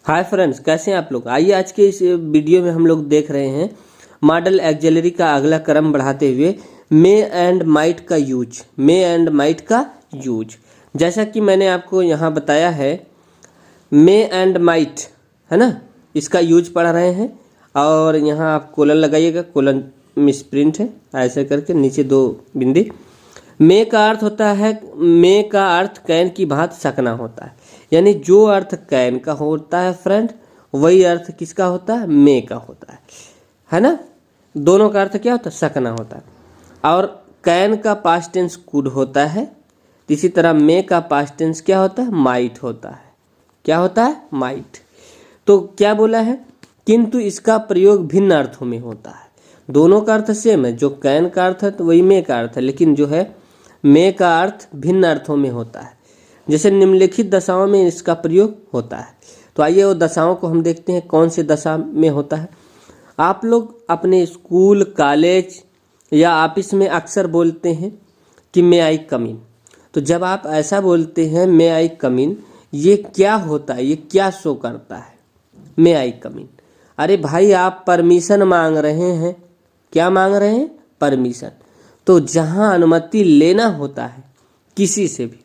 Hi friends, कैसे हैं आप लोग। आइए आज के इस वीडियो में हम लोग देख रहे हैं मॉडल ऑक्सिलरी का अगला क्रम बढ़ाते हुए मे एंड माइट का यूज। मे एंड माइट का यूज जैसा कि मैंने आपको यहाँ बताया है, मे एंड माइट है ना, इसका यूज पढ़ रहे हैं। और यहाँ आप कोलन लगाइएगा, कोलन मिसप्रिंट है, ऐसे करके नीचे दो बिंदी। मे का अर्थ होता है, मे का अर्थ कैन की भांति सकना होता है, यानी जो अर्थ कैन का होता है फ्रेंड, वही अर्थ किसका होता है, मे का होता है ना। दोनों का अर्थ क्या होता है, सकना होता है। और कैन का पास्ट टेंस कुड होता है, इसी तरह मे का पास्ट टेंस क्या होता है, माइट होता है। क्या होता है, माइट। तो क्या बोला है, किंतु इसका प्रयोग भिन्न अर्थों में होता है। दोनों का अर्थ सेम है, जो कैन का अर्थ है तो वही मे का अर्थ है, लेकिन जो है मे का अर्थ भिन्न अर्थों में होता है। जैसे निम्नलिखित दशाओं में इसका प्रयोग होता है। तो आइए वो दशाओं को हम देखते हैं, कौन से दशा में होता है। आप लोग अपने स्कूल, कॉलेज या ऑफिस में अक्सर बोलते हैं कि मे आई कम इन। तो जब आप ऐसा बोलते हैं मे आई कम इन, ये क्या होता है, ये क्या शो करता है, मे आई कम इन। अरे भाई, आप परमिशन मांग रहे हैं। क्या मांग रहे हैं, परमिशन। तो जहाँ अनुमति लेना होता है किसी से भी,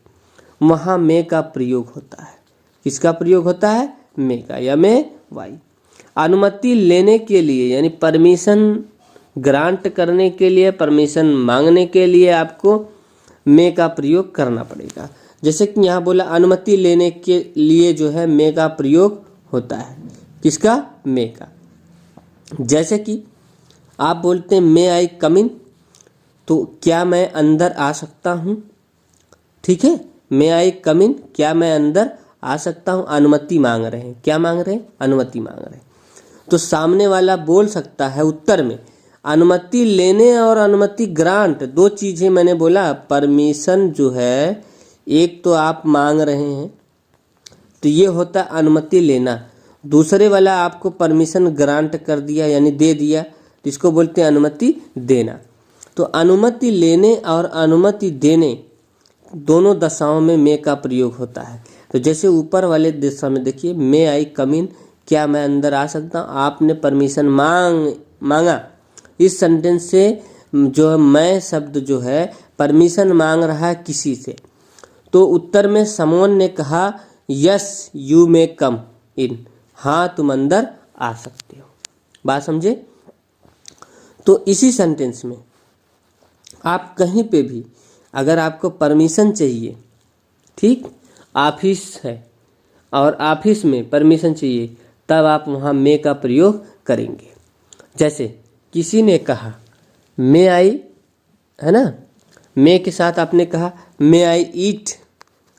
वहाँ मे का प्रयोग होता है। किसका प्रयोग होता है, मे का, या मे वाई। अनुमति लेने के लिए यानी परमिशन ग्रांट करने के लिए, परमिशन मांगने के लिए आपको मे का प्रयोग करना पड़ेगा। जैसे कि यहाँ बोला अनुमति लेने के लिए जो है मे का प्रयोग होता है। किसका, मे का। जैसे कि आप बोलते हैं मे आई कम इन, तो क्या मैं अंदर आ सकता हूँ। ठीक है, मे आई कम इन, क्या मैं अंदर आ सकता हूँ। अनुमति मांग रहे हैं, क्या मांग रहे हैं, अनुमति मांग रहे हैं। तो सामने वाला बोल सकता है उत्तर में, अनुमति लेने और अनुमति ग्रांट दो चीज़ें मैंने बोला। परमिशन जो है, एक तो आप मांग रहे हैं तो ये होता है अनुमति लेना। दूसरे वाला आपको परमिशन ग्रांट कर दिया यानी दे दिया, तो इसको बोलते हैं अनुमति देना। तो अनुमति लेने और अनुमति देने दोनों दशाओं में मे का प्रयोग होता है। तो जैसे ऊपर वाले दशा में देखिए, मे आई कम इन, क्या मैं अंदर आ सकता हूँ। आपने परमिशन मांगा। इस सेंटेंस से जो है मैं शब्द जो है परमिशन मांग रहा है किसी से। तो उत्तर में समवन ने कहा यस यू मे कम इन, हाँ तुम अंदर आ सकते हो। बात समझे। तो इसी सेंटेंस में आप कहीं पे भी अगर आपको परमिशन चाहिए, ठीक, ऑफिस है और ऑफिस में परमिशन चाहिए, तब आप वहाँ मे का प्रयोग करेंगे। जैसे किसी ने कहा मे आई, है ना, मे के साथ आपने कहा मे आई ईट,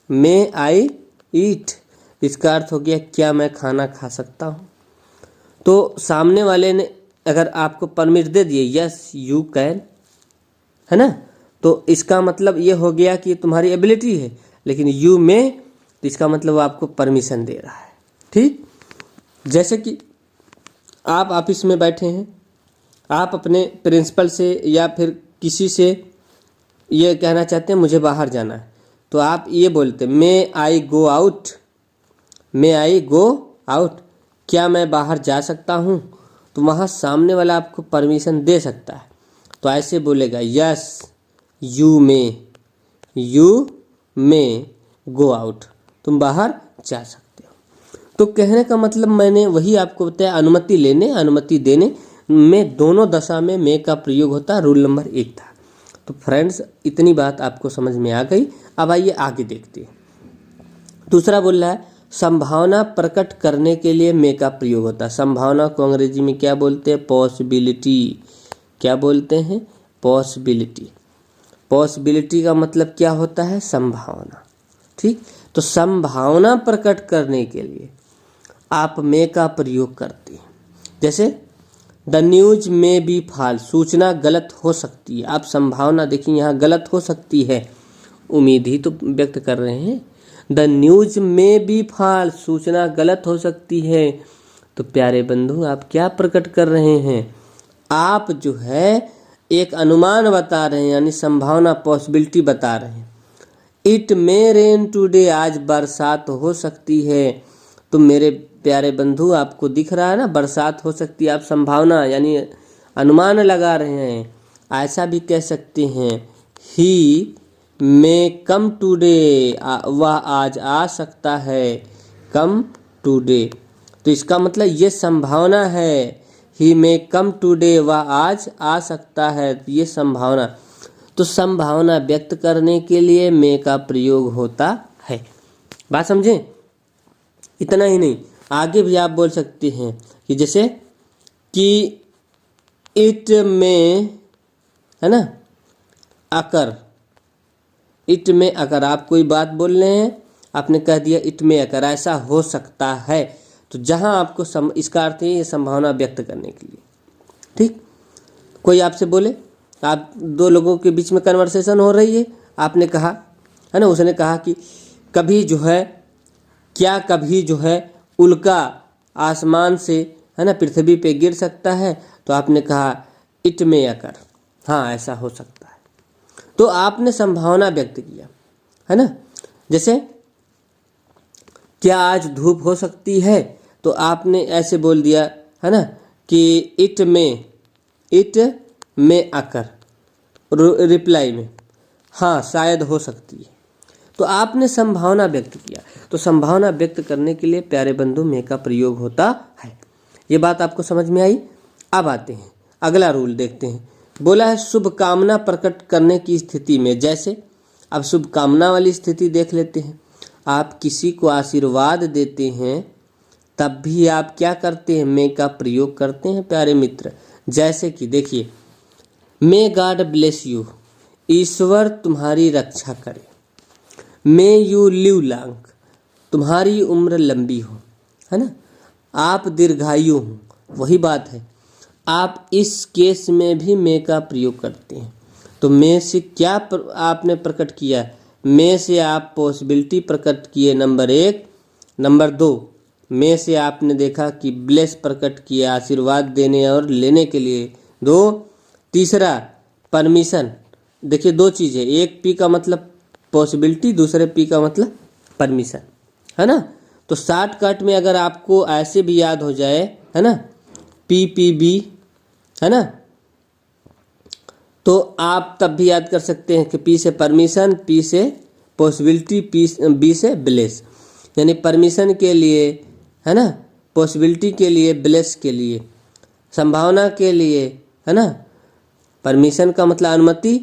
मे आई ईट, इसका अर्थ हो गया क्या मैं खाना खा सकता हूँ। तो सामने वाले ने अगर आपको परमिट दे दिए, यस यू कैन, है ना, तो इसका मतलब ये हो गया कि तुम्हारी एबिलिटी है। लेकिन यू में, तो इसका मतलब वो आपको परमिशन दे रहा है। ठीक, जैसे कि आप ऑफिस में बैठे हैं, आप अपने प्रिंसिपल से या फिर किसी से ये कहना चाहते हैं मुझे बाहर जाना है, तो आप ये बोलते मे आई गो आउट, मे आई गो आउट, क्या मैं बाहर जा सकता हूँ। तो वहाँ सामने वाला आपको परमिशन दे सकता है, तो ऐसे बोलेगा yes you may go out, तुम बाहर जा सकते हो। तो कहने का मतलब मैंने वही आपको बताया, अनुमति लेने अनुमति देने में दोनों दशा में मे का प्रयोग होता है। रूल नंबर 1 था। तो फ्रेंड्स, इतनी बात आपको समझ में आ गई। अब आइए आगे देखते हैं। दूसरा बोल रहा है संभावना प्रकट करने के लिए मे का प्रयोग होता है। संभावना को अंग्रेजी में क्या बोलते हैं, पॉसिबिलिटी। क्या बोलते हैं, पॉसिबिलिटी। पॉसिबिलिटी का मतलब क्या होता है, संभावना। ठीक, तो संभावना प्रकट करने के लिए आप मे का प्रयोग करते हैं। जैसे द न्यूज में बी फॉल्स, सूचना गलत हो सकती है। आप संभावना देखिए, यहाँ गलत हो सकती है, उम्मीद ही तो व्यक्त कर रहे हैं। द न्यूज में बी फॉल्स, सूचना गलत हो सकती है। तो प्यारे बंधु, आप क्या प्रकट कर रहे हैं, आप जो है एक अनुमान बता रहे हैं, यानी संभावना, पॉसिबिलिटी बता रहे हैं। इट मे रेन टुडे, आज बरसात हो सकती है। तो मेरे प्यारे बंधु आपको दिख रहा है ना, बरसात हो सकती है। आप संभावना यानी अनुमान लगा रहे हैं। ऐसा भी कह सकते हैं ही मे कम टुडे, वह आज आ सकता है, कम टुडे। तो इसका मतलब ये संभावना है, ही मे कम टुडे, वह आज आ सकता है, ये संभावना। तो संभावना व्यक्त करने के लिए मे का प्रयोग होता है। बात समझें? इतना ही नहीं, आगे भी आप बोल सकते हैं कि जैसे कि इट में, है ना, अकर, इट में अकर। आप कोई बात बोल रहे हैं, आपने कह दिया इट में अकर, ऐसा हो सकता है। तो जहां आपको इसका अर्थ है ये संभावना व्यक्त करने के लिए। ठीक, कोई आपसे बोले, आप दो लोगों के बीच में कन्वर्सेशन हो रही है, आपने कहा, है ना, उसने कहा कि कभी जो है, क्या कभी जो है उल्का आसमान से, है ना, पृथ्वी पे गिर सकता है? तो आपने कहा इट में अकर, हाँ ऐसा हो सकता है। तो आपने संभावना व्यक्त किया, है ना। जैसे क्या आज धूप हो सकती है? तो आपने ऐसे बोल दिया, है ना, कि इट में अकर, रिप्लाई में, हाँ शायद हो सकती है। तो आपने संभावना व्यक्त किया। तो संभावना व्यक्त करने के लिए प्यारे बंधु मे का प्रयोग होता है। ये बात आपको समझ में आई? अब आते हैं अगला रूल देखते हैं। बोला है शुभकामना प्रकट करने की स्थिति में, जैसे अब शुभकामना वाली स्थिति देख लेते हैं। आप किसी को आशीर्वाद देते हैं तब भी आप क्या करते हैं? मे का प्रयोग करते हैं प्यारे मित्र। जैसे कि देखिए, मे गॉड ब्लेस यू, ईश्वर तुम्हारी रक्षा करे। मे यू लिव लॉन्ग, तुम्हारी उम्र लंबी हो, है ना, आप दीर्घायु हो। वही बात है, आप इस केस में भी मे का प्रयोग करते हैं। तो मे से क्या आपने प्रकट किया? मे से आप पॉसिबिलिटी प्रकट किए, नंबर 1। नंबर 2, मे से आपने देखा कि ब्लेस प्रकट किया, आशीर्वाद देने और लेने के लिए। 2, तीसरा परमिशन। देखिए दो चीज़ें, एक पी का मतलब पॉसिबिलिटी, दूसरे पी का मतलब परमिशन, है ना। तो शॉर्टकट में अगर आपको ऐसे भी याद हो जाए, है ना, PPB, है ना, तो आप तब भी याद कर सकते हैं कि पी से परमिशन, पी से पॉसिबिलिटी, बी से ब्लेस। यानी परमिशन के लिए, है ना, पॉसिबिलिटी के लिए, ब्लेस के लिए, संभावना के लिए, है ना। परमिशन का मतलब अनुमति,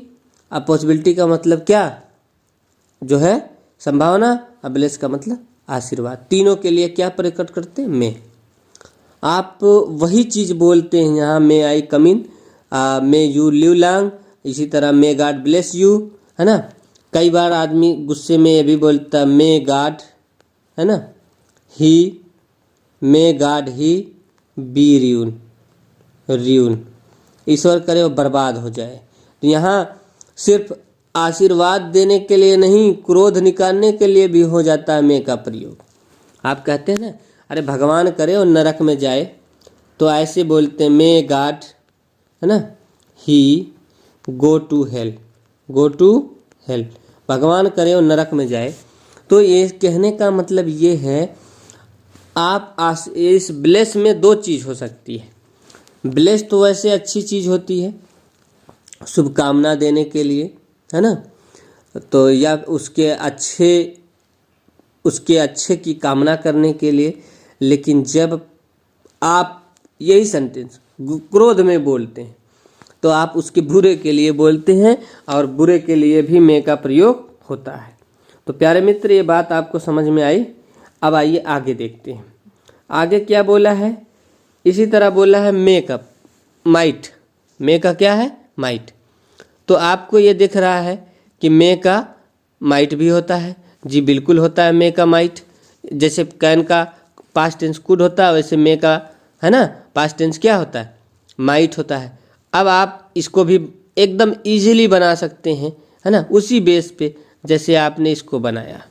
और पॉसिबिलिटी का मतलब क्या जो है संभावना, और ब्लेस का मतलब आशीर्वाद। तीनों के लिए क्या प्रकट करते हैं? मे। आप वही चीज़ बोलते हैं यहाँ, मे आई कम इन, मे यू लिव लॉन्ग, इसी तरह मे गॉड ब्लेस यू, है ना। कई बार आदमी गुस्से में ये भी बोलता है मे गॉड, है ना, ही, मे गॉड ही बी र्यून, ईश्वर करे वो बर्बाद हो जाए। तो यहाँ सिर्फ आशीर्वाद देने के लिए नहीं, क्रोध निकालने के लिए भी हो जाता है मे का प्रयोग। आप कहते हैं ना, अरे भगवान करे और नरक में जाए, तो ऐसे बोलते हैं मे गॉड, है ना, ही गो टू हेल, भगवान करे और नरक में जाए। तो ये कहने का मतलब ये है, आप इस ब्लेस में दो चीज़ हो सकती है। ब्लेस तो वैसे अच्छी चीज़ होती है, शुभकामना देने के लिए, है ना, तो या उसके अच्छे की कामना करने के लिए। लेकिन जब आप यही सेंटेंस क्रोध में बोलते हैं तो आप उसके बुरे के लिए बोलते हैं, और बुरे के लिए भी मे का प्रयोग होता है। तो प्यारे मित्र, ये बात आपको समझ में आई। अब आइए आगे देखते हैं, आगे क्या बोला है। इसी तरह बोला है मे का माइट, मे का क्या है? माइट। तो आपको ये दिख रहा है कि मे का माइट भी होता है। जी बिल्कुल होता है मे का माइट। जैसे कैन का पास्ट टेंस कुड होता है, वैसे मे का, है ना, पास्ट टेंस क्या होता है? माइट होता है। अब आप इसको भी एकदम इजीली बना सकते हैं, है ना, उसी बेस पे जैसे आपने इसको बनाया।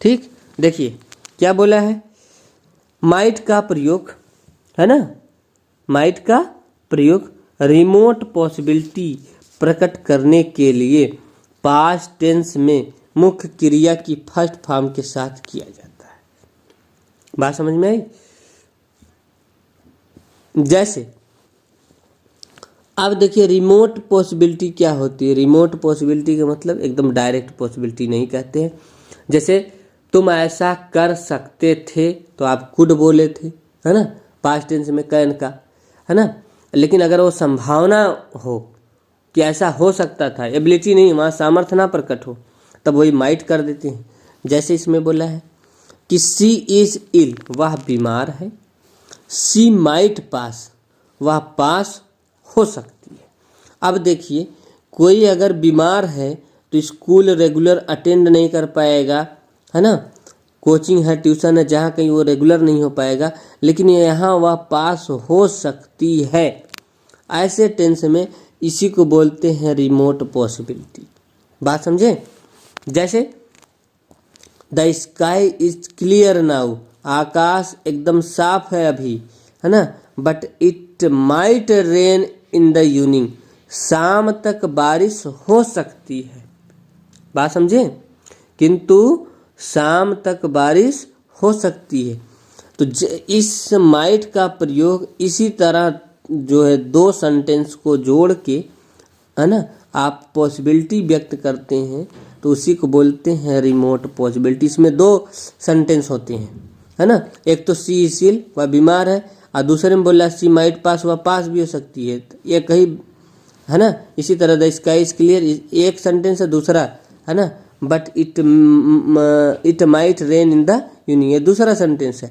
ठीक, देखिए क्या बोला है, माइट का प्रयोग, है ना, माइट का प्रयोग रिमोट पॉसिबिलिटी प्रकट करने के लिए पास्ट टेंस में मुख्य क्रिया की फर्स्ट फॉर्म के साथ किया जाता है। बात समझ में आई। जैसे अब देखिए रिमोट पॉसिबिलिटी क्या होती है। रिमोट पॉसिबिलिटी का मतलब एकदम डायरेक्ट पॉसिबिलिटी नहीं कहते हैं। जैसे तुम ऐसा कर सकते थे तो आप कुड बोले थे, है ना, पास्ट टेंस में कैन का, है ना। लेकिन अगर वो संभावना हो कि ऐसा हो सकता था, एबिलिटी नहीं, वहाँ सामर्थ्य ना प्रकट हो, तब वही माइट कर देते हैं। जैसे इसमें बोला है कि सी इज इल, वह बीमार है। सी माइट पास, वह पास हो सकती है। अब देखिए कोई अगर बीमार है तो स्कूल रेगुलर अटेंड नहीं कर पाएगा, है ना, कोचिंग है, ट्यूशन है, जहाँ कहीं वो रेगुलर नहीं हो पाएगा, लेकिन यहाँ वह पास हो सकती है। ऐसे टेंस में इसी को बोलते हैं रिमोट पॉसिबिलिटी। बात समझे। जैसे the sky is clear now, आकाश एकदम साफ है अभी, है ना, but it might rain in the evening, शाम तक बारिश हो सकती है। बात समझे, किंतु शाम तक बारिश हो सकती है। तो इस माइट का प्रयोग इसी तरह जो है दो सेंटेंस को जोड़ के, है ना, आप पॉसिबिलिटी व्यक्त करते हैं, तो उसी को बोलते हैं रिमोट पॉसिबिलिटी। इसमें दो सेंटेंस होते हैं, है ना, एक तो सी इज इल, वह बीमार है, और दूसरे में बोला सी माइट पास, वह पास भी हो सकती है। ये कहीं, है ना। इसी तरह द स्काई इज क्लियर एक सेंटेंस है, दूसरा, है ना, but it might rain in the evening, ये दूसरा सेंटेंस है।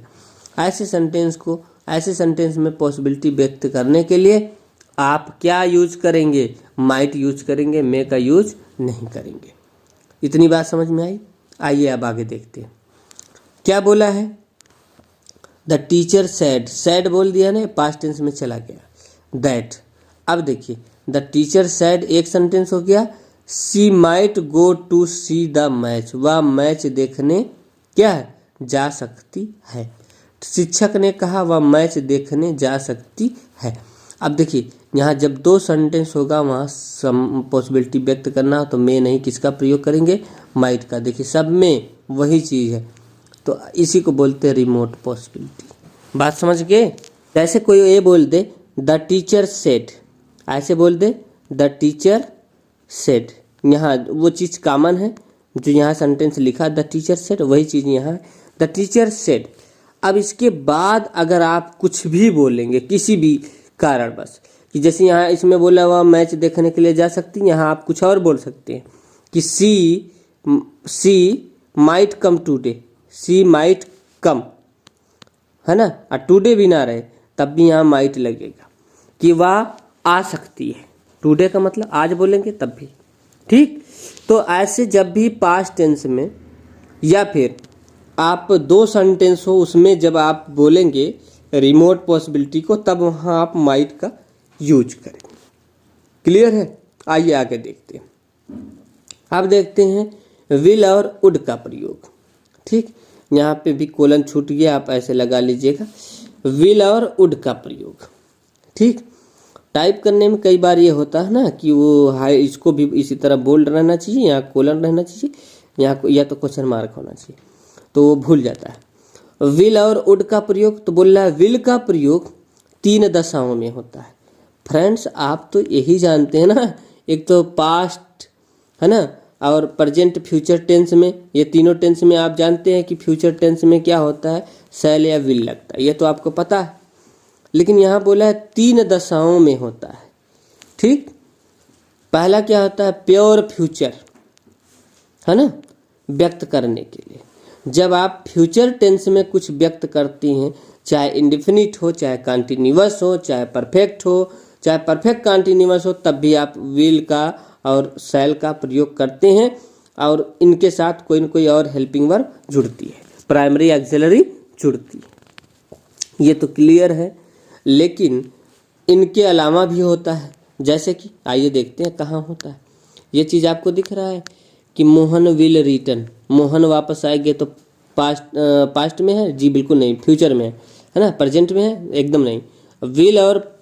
ऐसे सेंटेंस में पॉसिबिलिटी व्यक्त करने के लिए आप क्या यूज करेंगे, माइट यूज करेंगे, मे का यूज नहीं करेंगे। इतनी बात समझ में आई। आइए अब आगे देखते हैं क्या बोला है। द टीचर सैड, सैड बोल दिया ना, पास्ट टेंस में चला गया दैट। अब देखिए द टीचर सैड एक सेंटेंस हो गया। She might go to see the match, वह मैच देखने क्या है, जा सकती है। शिक्षक ने कहा वह मैच देखने जा सकती है। अब देखिए यहाँ जब दो सेंटेंस होगा वहाँ पॉसिबिलिटी व्यक्त करना हो तो मैं नहीं, किसका प्रयोग करेंगे, माइट का। देखिए सब में वही चीज़ है, तो इसी को बोलते हैं रिमोट पॉसिबिलिटी। बात समझ गए। जैसे कोई ये बोल दे द टीचर सेड, ऐसे बोल दे द टीचर सेड, यहाँ वो चीज़ कॉमन है जो यहाँ सेंटेंस लिखा द टीचर सेड, वही चीज़ यहाँ है द टीचर सेड। अब इसके बाद अगर आप कुछ भी बोलेंगे किसी भी कारण बस, कि जैसे यहाँ इसमें बोला हुआ मैच देखने के लिए जा सकती, यहाँ आप कुछ और बोल सकते हैं कि सी माइट कम टूडे, सी माइट कम, है ना, और टुडे भी ना रहे तब भी यहाँ माइट लगेगा कि वह आ सकती है। टुडे का मतलब आज बोलेंगे तब भी, ठीक। तो ऐसे जब भी पास्ट टेंस में या फिर आप दो सेंटेंस हो उसमें जब आप बोलेंगे रिमोट पॉसिबिलिटी को, तब वहाँ आप माइट का यूज करें। क्लियर है। आइए आगे देखते हैं। अब देखते हैं विल और वुड का प्रयोग, ठीक। यहाँ पे भी कोलन छूट गया, आप ऐसे लगा लीजिएगा, विल और वुड का प्रयोग, ठीक। टाइप करने में कई बार ये होता है ना कि वो हाई, इसको भी इसी तरह बोल्ड रहना चाहिए, यहाँ कोलन रहना चाहिए, यहाँ या तो क्वेश्चन मार्क होना चाहिए, तो वो भूल जाता है। विल और वुड का प्रयोग, तो बोल रहा है विल का प्रयोग 3 दशाओं में होता है। फ्रेंड्स आप तो यही जानते हैं ना, एक तो पास्ट, है ना, और प्रेजेंट फ्यूचर टेंस में, ये तीनों टेंस में आप जानते हैं कि फ्यूचर टेंस में क्या होता है, शैल या विल लगता है, ये तो आपको पता है। लेकिन यहाँ बोला है 3 दशाओं में होता है, ठीक। पहला क्या होता है, प्योर फ्यूचर, है ना, व्यक्त करने के लिए। जब आप फ्यूचर टेंस में कुछ व्यक्त करती हैं, चाहे इंडेफिनिट हो, चाहे कंटिन्यूअस हो, चाहे परफेक्ट हो, चाहे परफेक्ट कंटिन्यूअस हो, तब भी आप विल का और शैल का प्रयोग करते हैं, और इनके साथ कोई न कोई और हेल्पिंग वर्ब जुड़ती है, प्राइमरी एक्सिलरी जुड़ती है। ये तो क्लियर है। लेकिन इनके अलावा भी होता है, जैसे कि आइए देखते हैं कहाँ होता है। ये चीज़ आपको दिख रहा है कि मोहन विल रिटर्न, मोहन वापस आएंगे, तो पास्ट में है जी, बिल्कुल नहीं, फ्यूचर में है ना, प्रेजेंट में है एकदम नहीं। विल और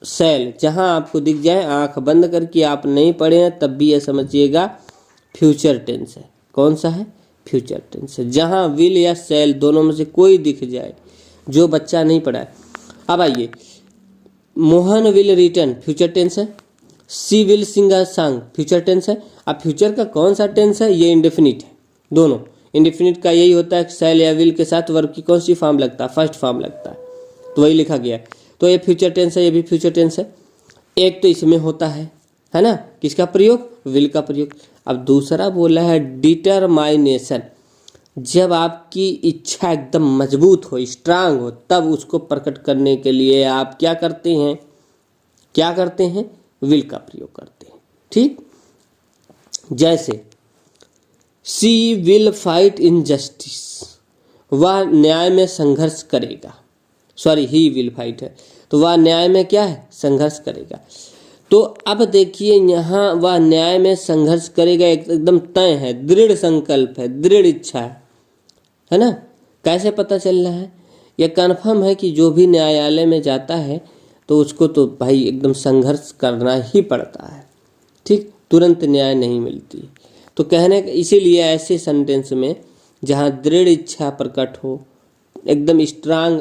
शैल जहाँ आपको दिख जाए, आंख बंद करके आप नहीं पढ़े हैं तब भी ये समझिएगा फ्यूचर टेंस है। कौन सा है, फ्यूचर टेंस है। जहां विल या शैल दोनों में से कोई दिख जाए, जो बच्चा नहीं पढ़ा है। अब आइए, Mohan will return future tense है, she will sing a song future tense है। अब फ्यूचर का कौन सा टेंस है? ये इंडेफिनिट है। दोनों इंडेफिनिट का यही होता है कि शैल या विल के साथ वर्ब की कौन सी फॉर्म लगता है? फर्स्ट फॉर्म लगता है, तो वही लिखा गया है। तो ये फ्यूचर टेंस है, ये भी फ्यूचर टेंस है। एक तो इसमें होता है ना, किसका प्रयोग? विल का प्रयोग। अब दूसरा बोला है डिटरमाइनेशन, जब आपकी इच्छा एकदम मजबूत हो, स्ट्रांग हो, तब उसको प्रकट करने के लिए आप क्या करते हैं? क्या करते हैं? विल का प्रयोग करते हैं। ठीक, जैसे शी विल फाइट इनजस्टिस, वह न्याय में संघर्ष करेगा। सॉरी, ही विल फाइट है, तो वह न्याय में क्या है? संघर्ष करेगा। तो अब देखिए, यहाँ वह न्याय में संघर्ष करेगा एकदम तय है, दृढ़ संकल्प है, दृढ़ इच्छा है ना। कैसे पता चल रहा है? यह कन्फर्म है कि जो भी न्यायालय में जाता है तो उसको तो भाई एकदम संघर्ष करना ही पड़ता है। ठीक, तुरंत न्याय नहीं मिलती। तो कहने का इसीलिए ऐसे सेंटेंस में जहाँ दृढ़ इच्छा प्रकट हो, एकदम स्ट्रांग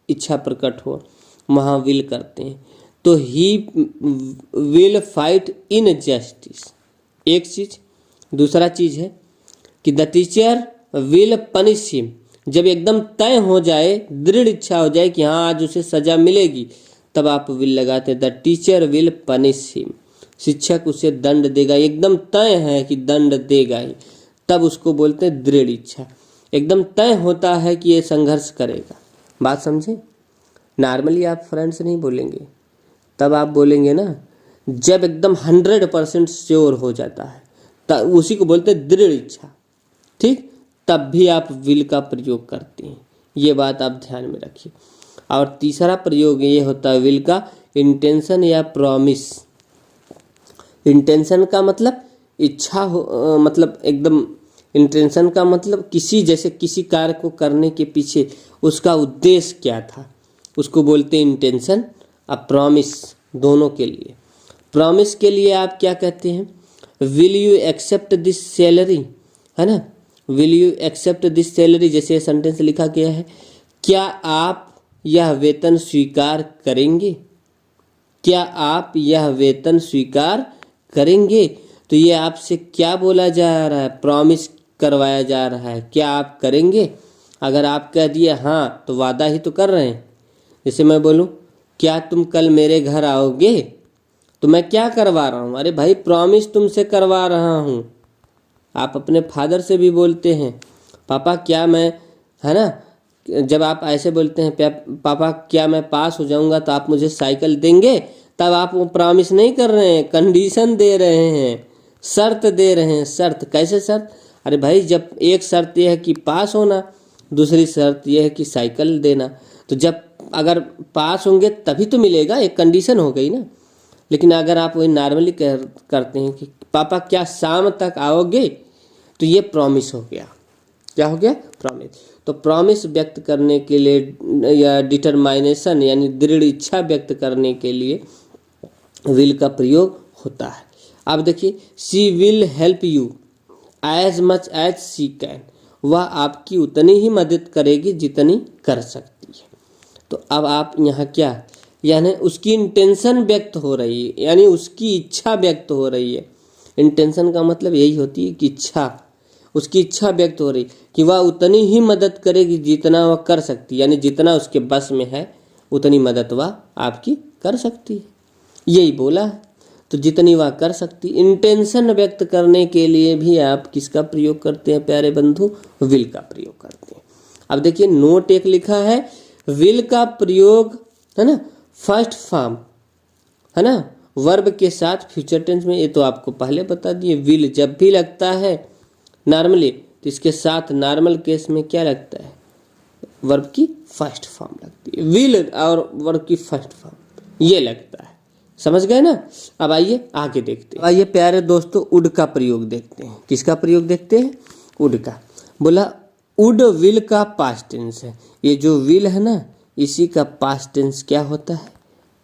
इच्छा प्रकट हो, वहाँ विल करते हैं। तो he will fight in justice, एक चीज। दूसरा चीज है कि the teacher will punish him, जब एकदम तय हो जाए, दृढ़ इच्छा हो जाए कि हाँ आज उसे सजा मिलेगी, तब आप विल लगाते हैं। The teacher will punish him, शिक्षक उसे दंड देगा, एकदम तय है कि दंड देगा ही, तब उसको बोलते हैं दृढ़ इच्छा। एकदम तय होता है कि ये संघर्ष करेगा। बात समझे? नॉर्मली आप फ्रेंड्स नहीं बोलेंगे, तब आप बोलेंगे ना जब एकदम 100% श्योर हो जाता है, तब उसी को बोलते हैं दृढ़ इच्छा। ठीक, तब भी आप विल का प्रयोग करते हैं, ये बात आप ध्यान में रखिए। और तीसरा प्रयोग ये होता है विल का, इंटेंशन या प्रॉमिस। इंटेंशन का मतलब इच्छा हो, मतलब एकदम इंटेंशन का मतलब किसी, जैसे किसी कार्य को करने के पीछे उसका उद्देश्य क्या था, उसको बोलते हैं इंटेंशन। अब प्रॉमिस दोनों के लिए, प्रॉमिस के लिए आप क्या कहते हैं? Will you accept this salary, है ना। Will you accept this salary, जैसे सेंटेंस लिखा गया है, क्या आप यह वेतन स्वीकार करेंगे? क्या आप यह वेतन स्वीकार करेंगे? तो ये आपसे क्या बोला जा रहा है? प्रॉमिस करवाया जा रहा है, क्या आप करेंगे? अगर आप कह दिए हाँ, तो वादा ही तो कर रहे हैं। जैसे मैं बोलूं क्या तुम कल मेरे घर आओगे, तो मैं क्या करवा रहा हूँ? अरे भाई, प्रॉमिस तुमसे करवा रहा हूँ। आप अपने फादर से भी बोलते हैं पापा क्या मैं, है ना, जब आप ऐसे बोलते हैं पापा क्या मैं पास हो जाऊंगा तो आप मुझे साइकिल देंगे, तब आप वो प्रॉमिस नहीं कर रहे हैं, कंडीशन दे रहे हैं, शर्त दे रहे हैं। शर्त? कैसे शर्त? अरे भाई, जब एक शर्त यह है कि पास होना, दूसरी शर्त यह है कि साइकिल देना, तो जब अगर पास होंगे तभी तो मिलेगा, एक कंडीशन हो गई ना। लेकिन अगर आप वही नॉर्मली करते हैं कि पापा क्या शाम तक आओगे, तो ये प्रॉमिस हो गया। क्या हो गया? प्रॉमिस। तो प्रॉमिस व्यक्त करने के लिए या डिटरमाइनेशन यानी दृढ़ इच्छा व्यक्त करने के लिए विल का प्रयोग होता है। अब देखिए, she will help you as much as she can, वह आपकी उतनी ही मदद करेगी जितनी कर सकती है। तो अब आप यहाँ क्या, यानी उसकी इंटेंशन व्यक्त हो रही है, यानी उसकी इच्छा व्यक्त हो रही है। इंटेंशन का मतलब यही होती है कि इच्छा, उसकी इच्छा व्यक्त हो रही कि वह उतनी ही मदद करेगी जितना वह कर सकती है, यानी जितना उसके बस में है उतनी मदद वह आपकी कर सकती है, यही बोला है। तो जितनी वह कर सकती, इंटेंशन व्यक्त करने के लिए भी आप किसका प्रयोग करते हैं प्यारे बंधु? विल का प्रयोग करते हैं। अब देखिए, नोट एक लिखा है, विल का प्रयोग, है ना, फर्स्ट फॉर्म, है ना, वर्ब के साथ फ्यूचर टेंस में, ये तो आपको पहले बता दिए। विल जब भी लगता है नॉर्मली, तो इसके साथ नॉर्मल केस में क्या लगता है? वर्ब की फर्स्ट फॉर्म लगती है। विल और वर्ब की फर्स्ट फॉर्म ये लगता है। समझ गए ना? अब आइए आगे देखते हैं। आइए प्यारे दोस्तों, वुड का प्रयोग देखते हैं। किसका प्रयोग देखते हैं? वुड का। बोला वुड विल का पास्ट टेंस है। ये जो विल है ना, इसी का पास्ट टेंस क्या होता है?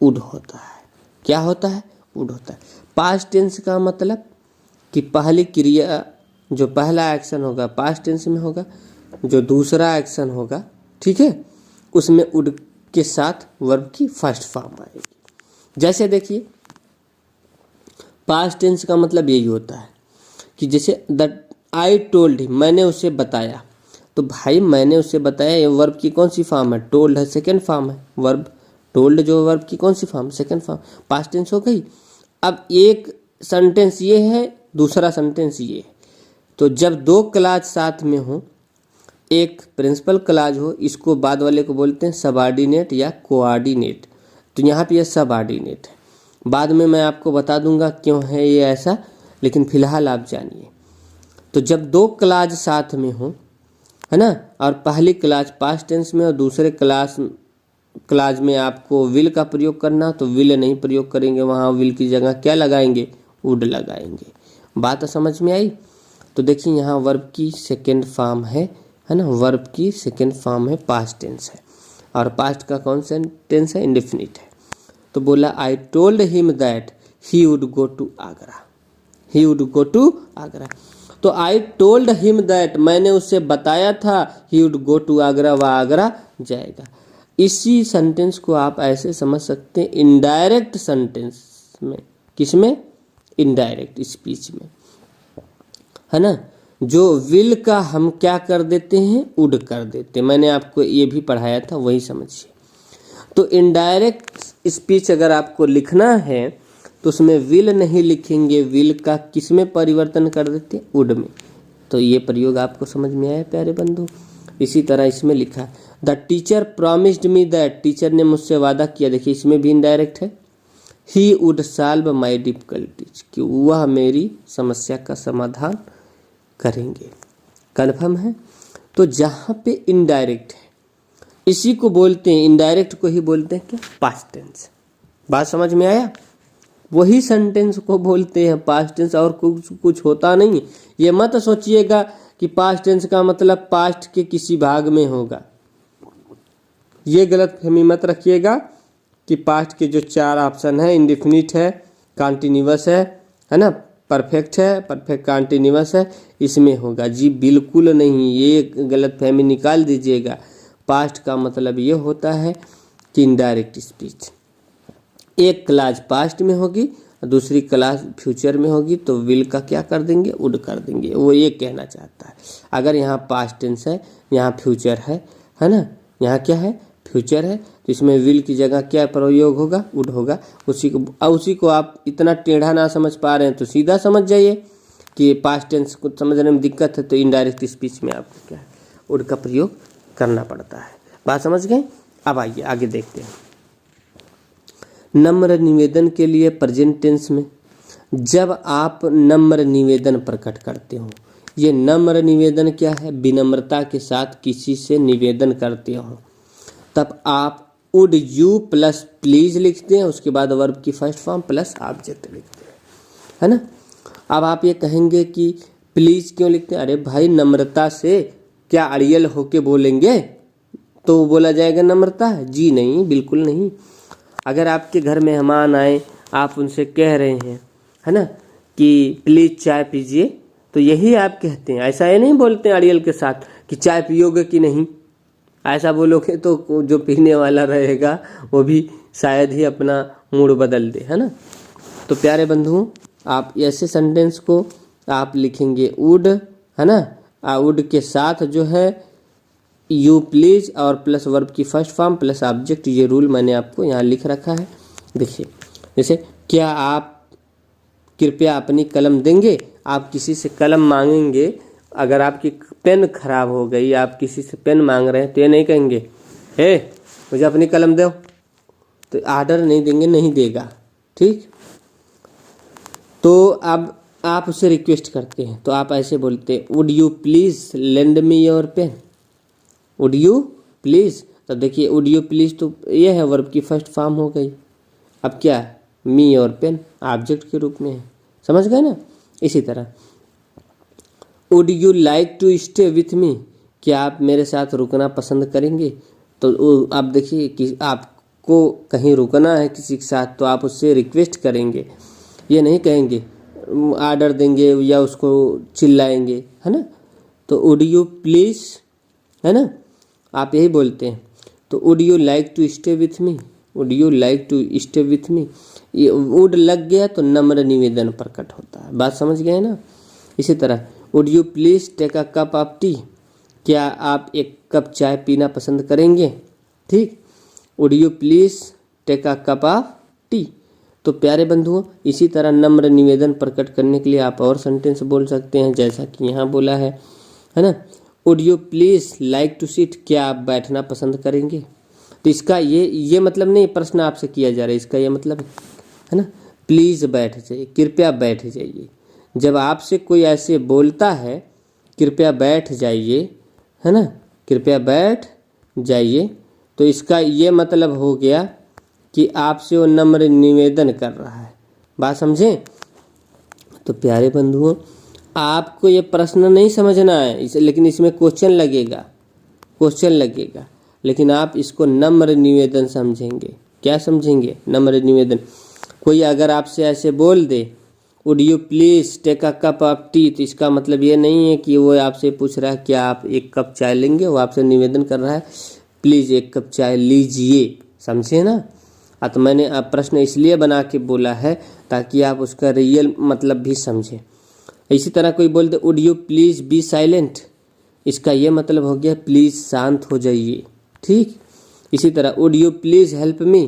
वुड होता है। क्या होता है? वुड होता है। पास्ट टेंस का मतलब कि पहली क्रिया जो पहला एक्शन होगा पास्ट टेंस में होगा, जो दूसरा एक्शन होगा, ठीक है, उसमें वुड के साथ वर्ब की फर्स्ट फॉर्म आएगी। जैसे देखिए पास्ट टेंस का मतलब यही होता है कि जैसे दैट आई टोल्ड हिम, मैंने उसे बताया, तो भाई मैंने उसे बताया, ये वर्ब की कौन सी फॉर्म है? टोल्ड है, सेकेंड फॉर्म है। वर्ब टोल्ड जो वर्ब की कौन सी form? Second form, past tense हो गई। अब एक सेंटेंस ये है, दूसरा सेंटेंस ये है, तो जब दो क्लाज साथ में हो, एक प्रिंसिपल क्लाज हो, इसको बाद वाले को बोलते हैं सबऑर्डिनेट या कोऑर्डिनेट, तो यहाँ पे ये सबऑर्डिनेट है। बाद में मैं आपको बता दूंगा क्यों है ये ऐसा, लेकिन फिलहाल आप जानिए। तो जब दो क्लाज साथ में हो, है ना, और पहली क्लाज पास्ट टेंस में और दूसरे क्लाज में आपको विल का प्रयोग करना, तो विल नहीं प्रयोग करेंगे, वहाँ विल की जगह क्या लगाएंगे? वुड लगाएंगे। बात समझ में आई? तो देखिए यहाँ वर्ब की सेकेंड फॉर्म है ना, वर्ब की सेकेंड फॉर्म है, पास्ट टेंस है, और पास्ट का कौन सा टेंस है? इंडेफिनिट है। तो बोला I told him that he would go to Agra, he would go to Agra. तो आई टोल्ड हिम दैट, मैंने उससे बताया था, he would go to Agra, वह आगरा जाएगा। इसी सेंटेंस को आप ऐसे समझ सकते हैं इनडायरेक्ट सेंटेंस में। किसमें? इनडायरेक्ट स्पीच में, है ना। जो विल का हम क्या कर देते हैं? वुड कर देते हैं। मैंने आपको ये भी पढ़ाया था, वही समझिए। तो इनडायरेक्ट स्पीच अगर आपको लिखना है तो उसमें विल नहीं लिखेंगे, विल का किस में परिवर्तन कर देते हैं? वुड में। तो ये प्रयोग आपको समझ में आया प्यारे बंधु। इसी तरह इसमें लिखा the teacher promised me that, teacher ने मुझसे वादा किया, देखिए इसमें भी इनडायरेक्ट है, he would solve my difficulties, कि वह मेरी समस्या का समाधान करेंगे। कन्फर्म है? तो जहाँ पे इनडायरेक्ट है इसी को बोलते हैं, इनडायरेक्ट को ही बोलते हैं क्या? Past tense. बात समझ में आया? वही सेंटेंस को बोलते हैं पास्ट टेंस, और कुछ होता नहीं। ये मत सोचिएगा कि पास्ट टेंस का मतलब पास्ट के किसी भाग में होगा, ये गलतफहमी मत रखिएगा कि पास्ट के जो चार ऑप्शन है, इंडेफिनिट है, कॉन्टिन्यूअस है ना, परफेक्ट है, परफेक्ट कॉन्टिन्यूअस है, इसमें होगा। जी बिल्कुल नहीं, ये गलतफहमी निकाल दीजिएगा। पास्ट का मतलब ये होता है कि इनडायरेक्ट स्पीच, एक क्लास पास्ट में होगी, दूसरी क्लास फ्यूचर में होगी, तो विल का क्या कर देंगे? वुड कर देंगे। वो ये कहना चाहता है। अगर यहाँ पास्ट टेंस है, यहाँ फ्यूचर है ना, यहाँ क्या है? फ्यूचर है, तो इसमें विल की जगह क्या प्रयोग होगा? वुड होगा। उसी को आप इतना टेढ़ा ना समझ पा रहे हैं तो सीधा समझ जाइए कि पास्ट टेंस को समझने में दिक्कत है, तो इनडायरेक्ट स्पीच में आपको क्या है? वुड का प्रयोग करना पड़ता है। बात समझ गए? अब आइए आगे देखते हैं। नम्र निवेदन के लिए प्रेजेंट टेंस में जब आप नम्र निवेदन प्रकट करते हो, ये नम्र निवेदन क्या है? विनम्रता के साथ किसी से निवेदन करते हो, तब आप वुड यू प्लस प्लीज लिखते हैं, उसके बाद वर्ब की फर्स्ट फॉर्म प्लस ऑब्जेक्ट लिखते हैं, है ना। अब आप ये कहेंगे कि प्लीज क्यों लिखते हैं? अरे भाई नम्रता से क्या अड़ियल होके बोलेंगे तो बोला जाएगा नम्रता है? जी नहीं, बिल्कुल नहीं। अगर आपके घर मेहमान आए, आप उनसे कह रहे हैं, है ना, कि प्लीज़ चाय पीजिए, तो यही आप कहते हैं। ऐसा ये नहीं बोलते हैं अड़ियल के साथ कि चाय पियोगे कि नहीं। ऐसा बोलोगे तो जो पीने वाला रहेगा वो भी शायद ही अपना मूड बदल दे, है ना। तो प्यारे बंधुओं, आप ऐसे सेंटेंस को आप लिखेंगे वुड, है ना, वुड के साथ जो है यू प्लीज और प्लस वर्ब की फर्स्ट फॉर्म प्लस ऑब्जेक्ट। ये रूल मैंने आपको यहाँ लिख रखा है। देखिए, जैसे क्या आप कृपया अपनी कलम देंगे? आप किसी से कलम मांगेंगे, अगर आपकी पेन खराब हो गई, आप किसी से पेन मांग रहे हैं, तो ये नहीं कहेंगे हे मुझे अपनी कलम दो, तो आर्डर नहीं देंगे, नहीं देगा, ठीक। तो अब आप उससे रिक्वेस्ट करते हैं, तो आप ऐसे बोलते हैं would you please lend me your pen, would you please. तो देखिए वुड यू प्लीज तो ये है वर्ब की फर्स्ट फॉर्म हो गई। अब क्या? मी और पेन ऑब्जेक्ट के रूप में है। समझ गए ना? इसी तरह would you like to stay with me, क्या आप मेरे साथ रुकना पसंद करेंगे? तो आप देखिए कि आपको कहीं रुकना है किसी के साथ, तो आप उससे रिक्वेस्ट करेंगे, ये नहीं कहेंगे आर्डर देंगे या उसको चिल्लाएंगे, है ना। तो वुड यू प्लीज़, है ना, आप यही बोलते हैं। तो would you like to stay with me, would you like to stay with me, ये वुड लग गया तो नम्र निवेदन प्रकट होता है। बात समझ गए ना। इसी तरह would you please take a cup of tea, क्या आप एक कप चाय पीना पसंद करेंगे। ठीक, would you please take a cup of tea. तो प्यारे बंधुओं, इसी तरह नम्र निवेदन प्रकट करने के लिए आप और सेंटेंस बोल सकते हैं, जैसा कि यहाँ बोला है ना। Would you please like to sit, क्या आप बैठना पसंद करेंगे। तो इसका ये मतलब नहीं, प्रश्न आपसे किया जा रहा है, इसका ये मतलब है ना, प्लीज़ बैठ जाइए, कृपया बैठ जाइए। जब आपसे कोई ऐसे बोलता है कृपया बैठ जाइए, है ना, कृपया बैठ जाइए, तो इसका ये मतलब हो गया कि आपसे वो नम्र निवेदन कर रहा है। बात समझें। तो प्यारे बंधुओं, आपको ये प्रश्न नहीं समझना है लेकिन इसमें क्वेश्चन लगेगा, लेकिन आप इसको नम्र निवेदन समझेंगे। क्या समझेंगे? नम्र निवेदन। कोई अगर आपसे ऐसे बोल दे would you please take a cup of tea, तो इसका मतलब ये नहीं है कि वो आपसे पूछ रहा है क्या आप एक कप चाय लेंगे, वो आपसे निवेदन कर रहा है प्लीज़ एक कप चाय लीजिए। समझे ना। तो मैंने प्रश्न इसलिए बना के बोला है ताकि आप उसका रियल मतलब भी समझें। इसी तरह कोई बोल दे would you please be silent, इसका ये मतलब हो गया प्लीज़ शांत हो जाइए। ठीक, इसी तरह would you please help me,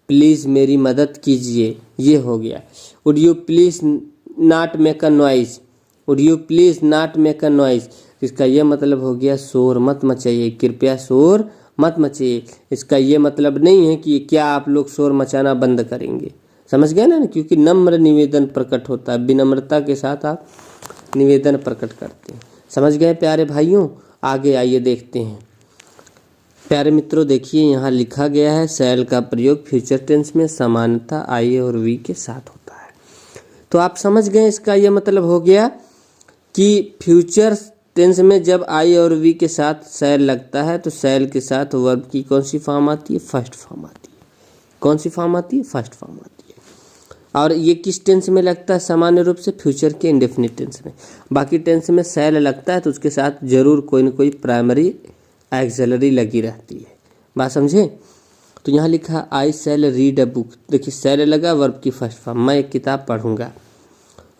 please मेरी मदद कीजिए, ये हो गया। Would you please not make a noise, would you please not make a noise, इसका ये मतलब हो गया शोर मत मचाइए, कृपया शोर मत मचाइए। इसका ये मतलब नहीं है कि क्या आप लोग शोर मचाना बंद करेंगे। समझ गए ना, क्योंकि नम्र निवेदन प्रकट होता है, विनम्रता के साथ आप निवेदन प्रकट करते हैं। समझ गए प्यारे भाइयों। आगे आइए देखते हैं। प्यारे मित्रों, देखिए यहाँ लिखा गया है शैल का प्रयोग फ्यूचर टेंस में समानता आई और वी के साथ होता है। तो आप समझ गए, इसका यह मतलब हो गया कि फ्यूचर टेंस में जब आई और वी के साथ शैल लगता है तो शैल के साथ वर्ब की कौन सी फॉर्म आती है? फर्स्ट फॉर्म आती है। कौन सी फॉर्म आती है? फर्स्ट फॉर्म आती है। और ये किस टेंस में लगता है? सामान्य रूप से फ्यूचर के इंडेफिनिट टेंस में। बाकी टेंस में शैल लगता है तो उसके साथ जरूर कोई न कोई प्राइमरी एक्सिलरी लगी रहती है। बात समझे। तो यहाँ लिखा आई शैल रीड अ बुक, देखिए शैल लगा, वर्ब की फर्स्ट फॉर्म, मैं एक किताब पढ़ूंगा।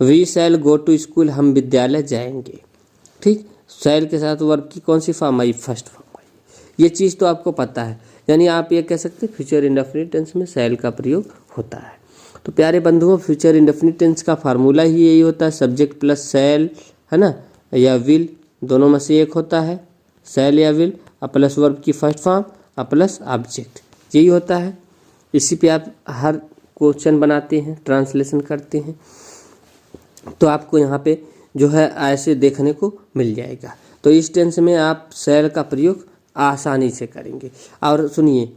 We shall go to school, हम विद्यालय जाएंगे। ठीक, शैल के साथ वर्ब की कौन सी form I? First form I. ये चीज़ तो आपको पता है, यानी आप ये कह सकते हैं फ्यूचर इंडेफिनिट टेंस में शैल का प्रयोग होता है। तो प्यारे बंधुओं, फ्यूचर इंडेफिनिट टेंस का फार्मूला ही यही होता है, सब्जेक्ट प्लस शैल, है ना, या विल, दोनों में से एक होता है, शैल या विल, प्लस वर्ब की फर्स्ट फॉर्म प्लस ऑब्जेक्ट, यही होता है। इसी पे आप हर क्वेश्चन बनाते हैं, ट्रांसलेशन करते हैं, तो आपको यहाँ पे जो है ऐसे देखने को मिल जाएगा। तो इस टेंस में आप शैल का प्रयोग आसानी से करेंगे। और सुनिए,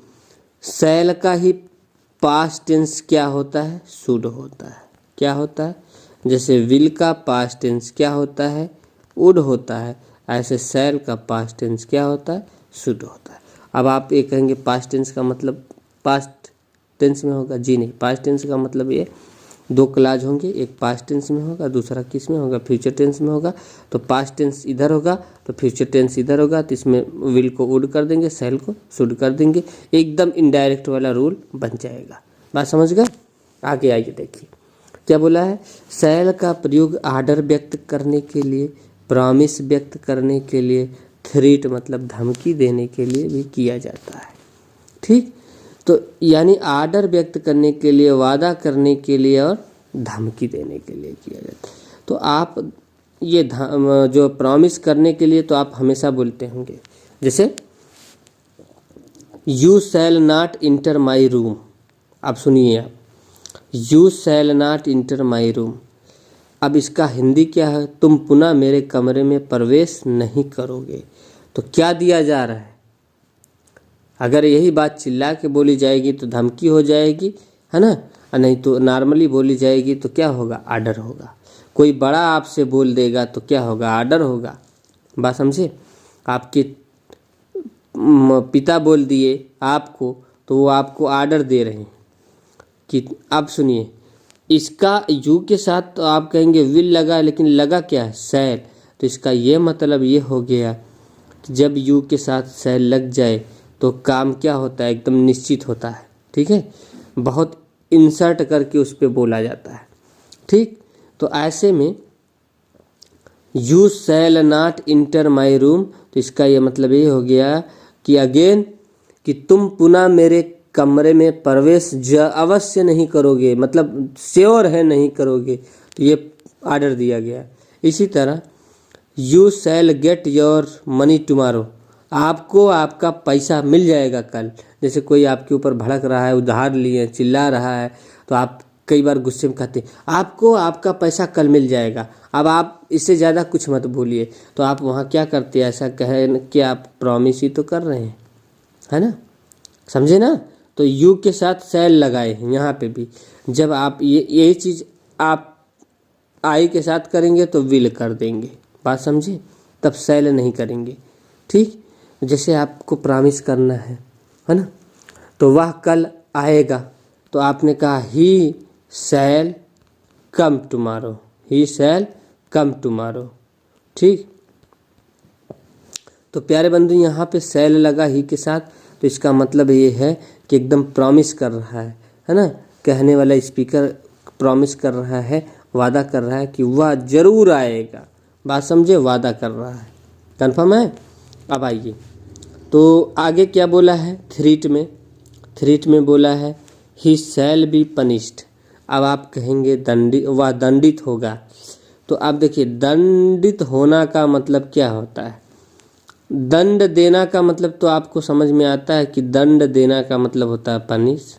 शैल का ही पास्ट टेंस क्या होता है? शुड होता है। क्या होता है? जैसे विल का पास्ट टेंस क्या होता है? वुड होता है। ऐसे शैल का पास्ट टेंस क्या होता है? शुड होता है। अब आप ये कहेंगे पास्ट टेंस का मतलब पास्ट टेंस में होगा? जी नहीं, पास्ट टेंस का मतलब ये दो क्लाज होंगे, एक पास्ट टेंस में होगा, दूसरा किस में होगा? फ्यूचर टेंस में होगा। तो पास्ट टेंस इधर होगा तो फ्यूचर टेंस इधर होगा, तो इसमें विल को वुड कर देंगे, शैल को शुड कर देंगे, एकदम इनडायरेक्ट वाला रूल बन जाएगा। बात समझ गए। आगे आइए देखिए क्या बोला है। शैल का प्रयोग आर्डर व्यक्त करने के लिए, प्रॉमिस व्यक्त करने के लिए, थ्रेट मतलब धमकी देने के लिए भी किया जाता है। ठीक, तो यानी आर्डर व्यक्त करने के लिए, वादा करने के लिए और धमकी देने के लिए किया जाता है। तो आप ये जो प्रॉमिस करने के लिए तो आप हमेशा बोलते होंगे, जैसे you shall not inter my room. अब सुनिए आप, you shall not inter my room, अब इसका हिंदी क्या है? तुम पुनः मेरे कमरे में प्रवेश नहीं करोगे। तो क्या दिया जा रहा है? अगर यही बात चिल्ला के बोली जाएगी तो धमकी हो जाएगी, है ना, और नहीं तो नॉर्मली बोली जाएगी तो क्या होगा? आर्डर होगा। कोई बड़ा आपसे बोल देगा तो क्या होगा? आर्डर होगा। बात समझे। आपके पिता बोल दिए आपको तो वो आपको आर्डर दे रहे हैं कि अब सुनिए, इसका यू के साथ तो आप कहेंगे विल लगा, लेकिन लगा क्या है, शैल। तो इसका ये मतलब ये हो गया कि जब यू के साथ शैल लग जाए तो काम क्या होता है, एकदम निश्चित होता है। ठीक है, बहुत इंसर्ट करके उस पर बोला जाता है। ठीक, तो ऐसे में you shall not inter my room, तो इसका ये मतलब ये हो गया कि अगेन कि तुम पुनः मेरे कमरे में प्रवेश अवश्य नहीं करोगे, मतलब श्योर है नहीं करोगे, तो ये आर्डर दिया गया। इसी तरह you shall get your money tomorrow, आपको आपका पैसा मिल जाएगा कल। जैसे कोई आपके ऊपर भड़क रहा है, उधार लिए, चिल्ला रहा है, तो आप कई बार गुस्से में कहते हैं आपको आपका पैसा कल मिल जाएगा। अब आप इससे ज़्यादा कुछ मत भूलिए, तो आप वहाँ क्या करते हैं, ऐसा कहें कि आप प्रॉमिस ही तो कर रहे हैं, है ना, समझे ना। तो यू के साथ शैल लगाए हैं यहाँ पे भी। जब आप यही चीज़ आप आई के साथ करेंगे तो विल कर देंगे, बात समझे, तब शैल नहीं करेंगे। ठीक, जैसे आपको प्रॉमिस करना है ना, तो वह कल आएगा, तो आपने कहा ही शैल कम टुमारो, ही शैल कम टुमारो। ठीक, तो प्यारे बंधु यहाँ पे शैल लगा ही के साथ, तो इसका मतलब ये है कि एकदम प्रॉमिस कर रहा है ना, कहने वाला स्पीकर प्रॉमिस कर रहा है, वादा कर रहा है कि वह जरूर आएगा, बात समझे, वादा कर रहा है, कन्फर्म है। अब आइए, तो आगे क्या बोला है, थ्रीट में बोला है ही शैल बी पनिश्ड। अब आप कहेंगे वह दंडित होगा। तो आप देखिए दंडित होना का मतलब क्या होता है, दंड देना का मतलब तो आपको समझ में आता है कि दंड देना का मतलब होता है पनिश,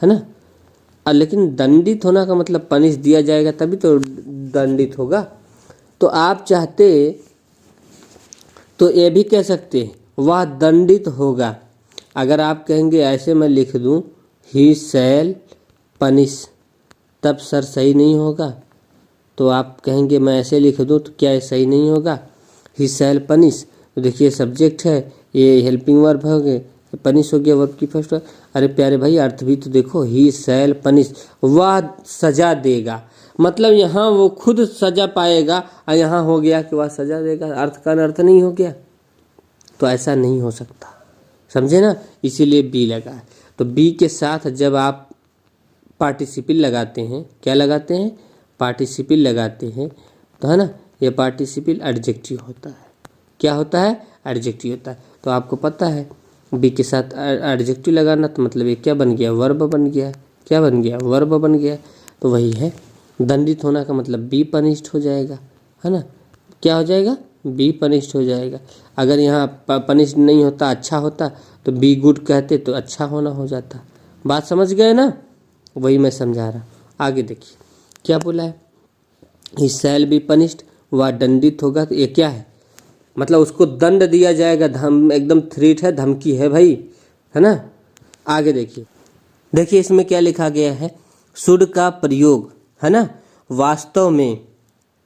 है ना। लेकिन दंडित होना का मतलब पनिश दिया जाएगा तभी तो दंडित होगा। तो आप चाहते तो ये भी कह सकते वह दंडित होगा। अगर आप कहेंगे ऐसे मैं लिख दूं ही शैल पनिश, तब सर सही नहीं होगा। तो आप कहेंगे मैं ऐसे लिख दूं तो क्या सही नहीं होगा, ही शैल पनिश। तो देखिए सब्जेक्ट है, ये हेल्पिंग वर्ब हो गए, पनिश हो गया वर्ब की फर्स्ट। अरे प्यारे भाई अर्थ भी तो देखो, ही शैल पनिश, वह सजा देगा, मतलब यहाँ वो खुद सजा पाएगा, और यहाँ हो गया कि वह सजा देगा, अर्थ का अर्थ नहीं हो गया। तो ऐसा नहीं हो सकता, समझे ना, इसीलिए बी लगा है। तो बी के साथ जब आप पार्टिसिपल लगाते हैं, क्या लगाते हैं, पार्टिसिपल लगाते हैं, तो है ना, ये पार्टिसिपल एडजेक्टिव होता है। क्या होता है, एडजेक्टिव होता है। तो आपको पता है बी के साथ एडजेक्टिव लगाना, तो मतलब ये क्या बन गया, वर्ब बन गया। क्या बन गया, वर्ब बन गया। तो वही है, दंडित होना का मतलब बी पनिश्ड हो जाएगा, है ना, क्या हो जाएगा, बी पनिश्ड हो जाएगा। अगर यहाँ पनिश्ड नहीं होता, अच्छा होता, तो बी गुड कहते तो अच्छा होना हो जाता। बात समझ गए ना, वही मैं समझा रहा। आगे देखिए क्या बोला है, ही शैल बी पनिश्ड, वह दंडित होगा। तो ये क्या है, मतलब उसको दंड दिया जाएगा, एकदम थ्रेट है, धमकी है भाई, है ना। आगे देखिए इसमें क्या लिखा गया है, शुड का प्रयोग है ना वास्तव में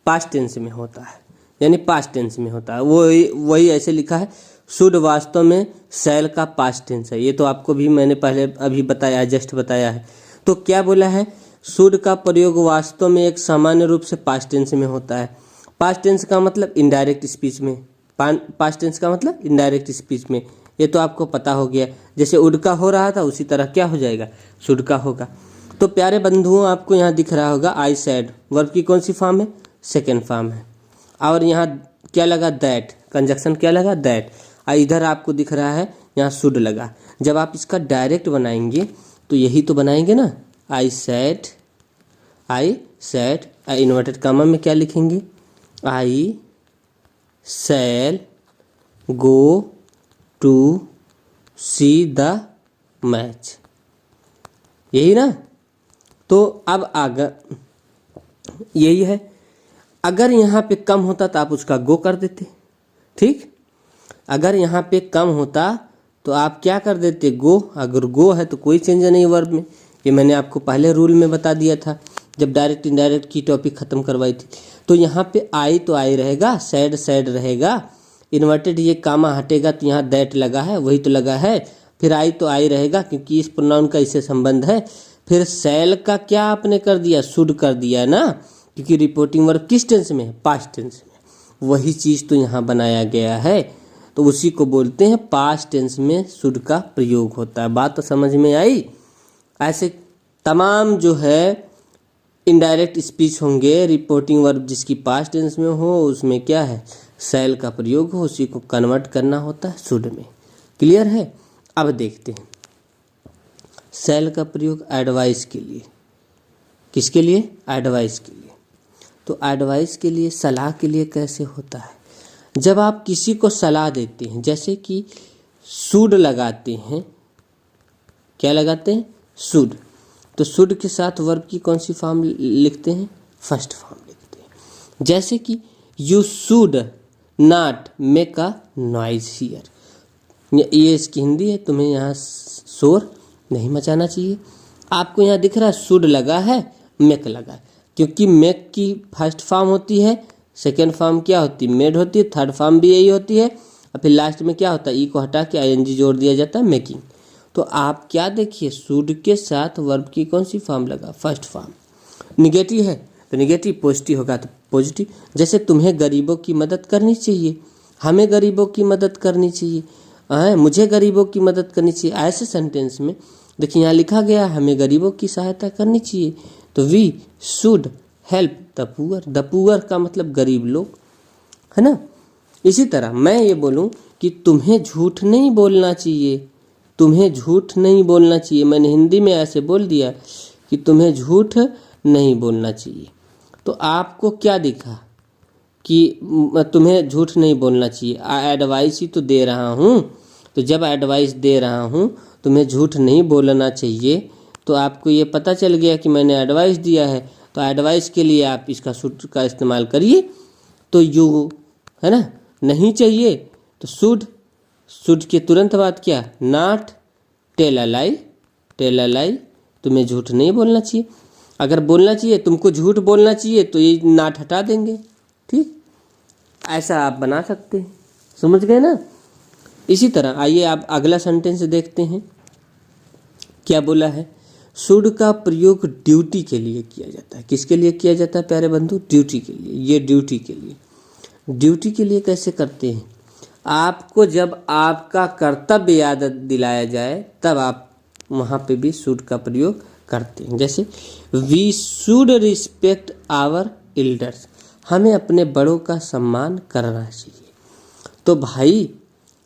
पास्ट टेंस में होता है, यानी पास्ट टेंस में होता है। वही ऐसे लिखा है, शुड वास्तव में शैल का पास्ट टेंस है। ये तो आपको भी मैंने पहले अभी बताया, जस्ट बताया है। तो क्या बोला है, शुड का प्रयोग वास्तव में एक सामान्य रूप से पास्ट टेंस में होता है। पास्ट टेंस का मतलब इनडायरेक्ट स्पीच में, पास्ट टेंस का मतलब इनडायरेक्ट स्पीच में, ये तो आपको पता हो गया। जैसे उड का हो रहा था उसी तरह क्या हो जाएगा, शुड का होगा। तो प्यारे बंधुओं आपको यहाँ दिख रहा होगा आई सेड, वर्ब की कौन सी फॉर्म है, सेकेंड फॉर्म है। और यहाँ क्या लगा, दैट, कंजक्शन क्या लगा, दैट। इधर आपको दिख रहा है यहाँ शुड लगा। जब आप इसका डायरेक्ट बनाएंगे तो यही तो बनाएंगे ना, आई सेड, इन्वर्टेड कॉमा में क्या लिखेंगे, I shall go to see the match, यही ना। तो अब आगे यही है, अगर यहाँ पे कम होता तो आप उसका गो कर देते, ठीक। अगर यहाँ पे कम होता तो आप क्या कर देते, गो। अगर गो है तो कोई चेंज नहीं वर्ब में, ये मैंने आपको पहले रूल में बता दिया था जब डायरेक्ट इनडायरेक्ट की टॉपिक खत्म करवाई थी। तो यहाँ पे आई तो आई रहेगा, सैड रहेगा, इन्वर्टेड ये कामा हटेगा तो यहाँ दैट लगा है, वही तो लगा है। फिर आई तो आई रहेगा क्योंकि इस प्रोनाउन का इससे संबंध है। फिर शैल का क्या आपने कर दिया, शुड कर दिया ना, क्योंकि रिपोर्टिंग वर्ब किस टेंस में है, पास्ट टेंस में। वही चीज़ तो यहाँ बनाया गया है, तो उसी को बोलते हैं पास्ट टेंस में शुड का प्रयोग होता है। बात तो समझ में आई। ऐसे तमाम जो है इनडायरेक्ट स्पीच होंगे, रिपोर्टिंग वर्ब जिसकी पास्ट टेंस में हो उसमें क्या है, शैल का प्रयोग हो, उसी को कन्वर्ट करना होता है शुड में। क्लियर है। अब देखते हैं शैल का प्रयोग एडवाइस के लिए। किसके लिए, एडवाइस के लिए। तो एडवाइस के लिए, सलाह के लिए कैसे होता है, जब आप किसी को सलाह देते हैं, जैसे कि शुड लगाते हैं, क्या लगाते हैं, शुड, तो शुड के साथ वर्ब की कौन सी फॉर्म लिखते हैं, फर्स्ट फॉर्म लिखते हैं। जैसे कि you should not make a noise here, ये इसकी हिंदी है, तुम्हें यहाँ शोर नहीं मचाना चाहिए। आपको यहाँ दिख रहा है शुड लगा है, मेक लगा है, क्योंकि मेक की फर्स्ट फॉर्म होती है, सेकेंड फॉर्म क्या होती है, मेड होती है, थर्ड फॉर्म भी यही होती है, और फिर लास्ट में क्या होता है, ई को हटा के आईएनजी जोड़ दिया जाता है, मेकिंग। तो आप क्या देखिए, शुड के साथ वर्ब की कौन सी फॉर्म लगा, फर्स्ट फॉर्म। निगेटिव है तो निगेटिव, पॉजिटिव होगा तो पॉजिटिव। जैसे तुम्हें गरीबों की मदद करनी चाहिए, हमें गरीबों की मदद करनी चाहिए, मुझे गरीबों की मदद करनी चाहिए। ऐसे सेंटेंस में देखिए यहाँ लिखा गया हमें गरीबों की सहायता करनी चाहिए, तो we should help the poor. The poor का मतलब गरीब लोग, है ना। इसी तरह मैं ये बोलूँ कि तुम्हें झूठ नहीं बोलना चाहिए, तुम्हें झूठ नहीं बोलना चाहिए, मैंने हिंदी में ऐसे बोल दिया कि तुम्हें झूठ नहीं बोलना चाहिए, तो आपको क्या दिखा कि तुम्हें झूठ नहीं बोलना चाहिए, एडवाइस ही तो दे रहा हूँ। तो जब एडवाइस दे रहा हूँ तुम्हें झूठ नहीं बोलना चाहिए, तो आपको ये पता चल गया कि मैंने एडवाइस दिया है, तो एडवाइस के लिए आप इसका शुड का इस्तेमाल करिए। तो यू है ना, नहीं चाहिए तो शुड, शुड के तुरंत बाद क्या, not tell a lie, tell a lie, तुम्हें झूठ नहीं बोलना चाहिए। अगर बोलना चाहिए, तुमको झूठ बोलना चाहिए, तो ये नॉट हटा देंगे, ठीक। ऐसा आप बना सकते हैं, समझ गए ना। इसी तरह आइए आप अगला सेंटेंस देखते हैं, क्या बोला है, शुड का प्रयोग ड्यूटी के लिए किया जाता है। किसके लिए किया जाता है प्यारे बंधु, ड्यूटी के लिए। ये ड्यूटी के लिए, ड्यूटी के लिए कैसे करते हैं, आपको जब आपका कर्तव्य याद दिलाया जाए तब आप वहाँ पे भी शुड का प्रयोग करते हैं। जैसे we should respect our elders, हमें अपने बड़ों का सम्मान करना चाहिए। तो भाई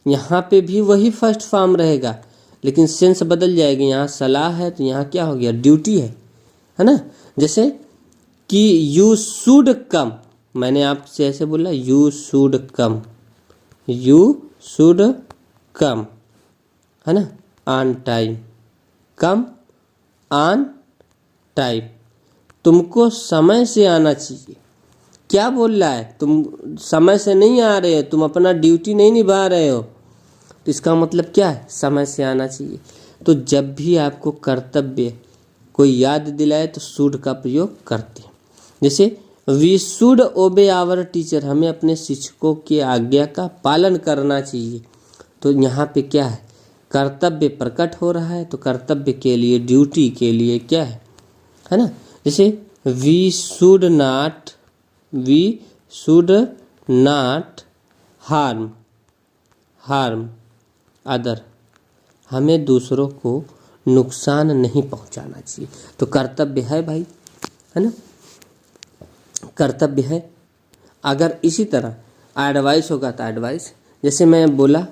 यहाँ पे भी वही फर्स्ट फॉर्म रहेगा, लेकिन सेंस बदल जाएगी। यहाँ सलाह है तो यहाँ क्या हो गया, ड्यूटी है ना। जैसे कि यू शुड कम, मैंने आपसे ऐसे बोला you should come, you should come, है ना, on time, come on time, तुमको समय से आना चाहिए। क्या बोल रहा है, तुम समय से नहीं आ रहे हो, तुम अपना ड्यूटी नहीं निभा रहे हो, तो इसका मतलब क्या है, समय से आना चाहिए। तो जब भी आपको कर्तव्य कोई याद दिलाए तो शुड का प्रयोग करते हैं। जैसे we should obey our teacher, हमें अपने शिक्षकों की आज्ञा का पालन करना चाहिए। तो यहाँ पे क्या है, कर्तव्य प्रकट हो रहा है, तो कर्तव्य के लिए, ड्यूटी के लिए क्या है ना। जैसे we should not harm other, हमें दूसरों को नुकसान नहीं पहुंचाना चाहिए। तो कर्तव्य है भाई, है ना, कर्तव्य है। अगर इसी तरह एडवाइस होगा तो एडवाइस, जैसे मैं बोला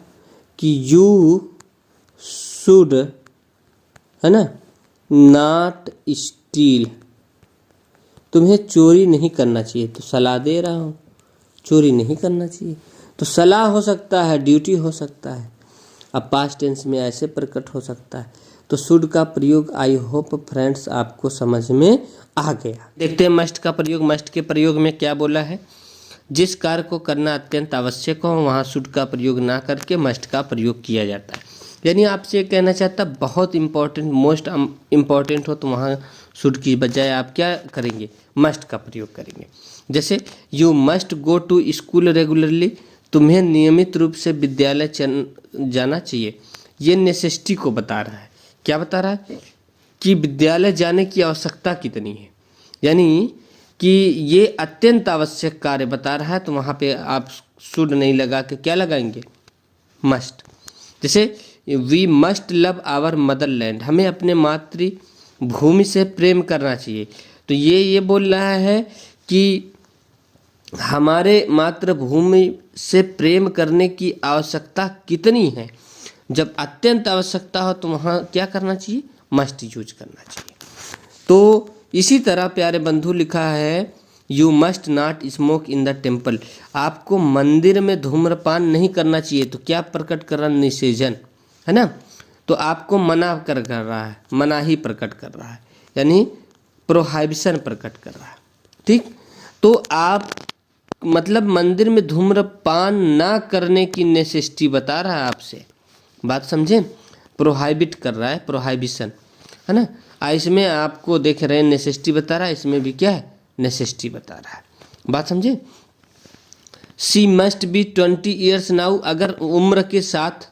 कि यू शुड, है ना, नॉट स्टील, तुम्हें चोरी नहीं करना चाहिए, तो सलाह दे रहा हूँ, चोरी नहीं करना चाहिए। तो सलाह हो सकता है, ड्यूटी हो सकता है, अब पास्ट टेंस में ऐसे प्रकट हो सकता है। तो शुड का प्रयोग आई होप फ्रेंड्स आपको समझ में आ गया। देखते हैं मस्ट का प्रयोग। मस्ट के प्रयोग में क्या बोला है, जिस कार्य को करना अत्यंत आवश्यक हो वहाँ शुड का प्रयोग ना करके मस्ट का प्रयोग किया जाता है। यानी आपसे ये कहना चाहता बहुत इंपॉर्टेंट, मोस्ट इम्पॉर्टेंट हो तो वहाँ शुड की बजाय आप क्या करेंगे, मस्ट का प्रयोग करेंगे। जैसे you must go to school regularly, तुम्हें नियमित रूप से विद्यालय जाना चाहिए। ये नेसेसिटी को बता रहा है। क्या बता रहा है, कि विद्यालय जाने की आवश्यकता कितनी है, यानी कि ये अत्यंत आवश्यक कार्य बता रहा है, तो वहाँ पे आप शुड नहीं लगा के क्या लगाएंगे, मस्ट। जैसे we must love our motherland, हमें अपने मातृभूमि से प्रेम करना चाहिए। तो ये बोल रहा है कि हमारे मातृभूमि से प्रेम करने की आवश्यकता कितनी है। जब अत्यंत आवश्यकता हो तो वहाँ क्या करना चाहिए, मस्ट यूज करना चाहिए। तो इसी तरह प्यारे बंधु लिखा है you must not smoke in the temple, आपको मंदिर में धूम्रपान नहीं करना चाहिए। तो क्या प्रकट कर रहा है, निषेधन, है ना। तो आपको मना कर रहा है, मनाही प्रकट कर रहा है, यानी प्रोहाइबिशन प्रकट कर रहा है। ठीक, तो आप मतलब मंदिर में धूम्रपान ना करने की नेसेसिटी बता रहा है आपसे, बात समझे, प्रोहाइबिट कर रहा है, प्रोहाइबिशन, है ना। इसमें आपको देख रहे हैं नेसेसिटी बता रहा है, इसमें भी क्या है, नेसेसिटी बता रहा है, बात समझे। She must be 20 years now, अगर उम्र के साथ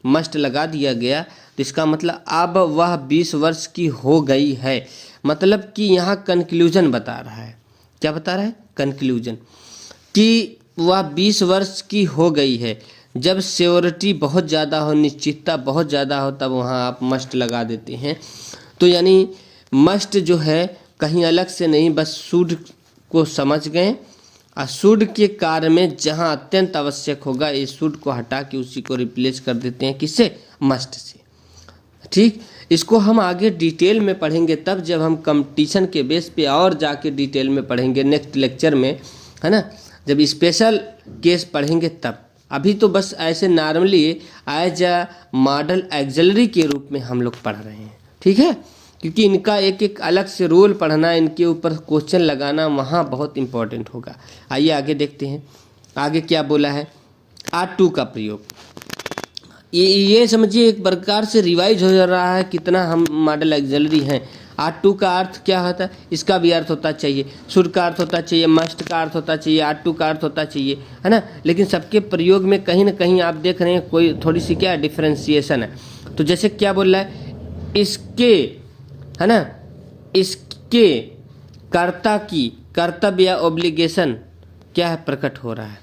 मस्ट लगा दिया गया तो इसका मतलब अब वह 20 वर्ष की हो गई है। मतलब कि यहाँ कंक्लूजन बता रहा है, क्या बता रहा है, कंक्लूजन, कि वह 20 वर्ष की हो गई है। जब श्योरिटी बहुत ज़्यादा हो, निश्चितता बहुत ज़्यादा हो, तब वहाँ आप मस्ट लगा देते हैं। तो यानी मस्ट जो है कहीं अलग से नहीं, बस शुड को समझ गए, और शुड के कार्य में जहाँ अत्यंत आवश्यक होगा इस शुड को हटा के उसी को रिप्लेस कर देते हैं, किससे, मस्ट से। ठीक, इसको हम आगे डिटेल में पढ़ेंगे तब, जब हम कंपटीशन के बेस पे और जाके डिटेल में पढ़ेंगे नेक्स्ट लेक्चर में, है ना, जब स्पेशल केस पढ़ेंगे तब। अभी तो बस ऐसे normally as a modal auxiliary के रूप में हम लोग पढ़ रहे हैं, ठीक है, क्योंकि इनका एक एक अलग से रोल पढ़ना, इनके ऊपर क्वेश्चन लगाना वहाँ बहुत इंपॉर्टेंट होगा। आइए आगे देखते हैं, आगे क्या बोला है, आर टू का प्रयोग। ये समझिए एक प्रकार से रिवाइज हो जा रहा है कितना हम मॉडल एक्सिलरी हैं। आर टू का अर्थ क्या होता है, इसका भी अर्थ होता चाहिए, शुड का अर्थ होता चाहिए, मस्ट का अर्थ होता चाहिए, आर टू का अर्थ होता चाहिए, है ना। लेकिन सबके प्रयोग में कहीं ना कहीं आप देख रहे हैं कोई थोड़ी सी क्या डिफ्रेंसिएशन है। तो जैसे क्या बोल रहा है, इसके, है ना, इसके कर्ता की कर्तव्य या ऑब्लिगेशन क्या है, प्रकट हो रहा है।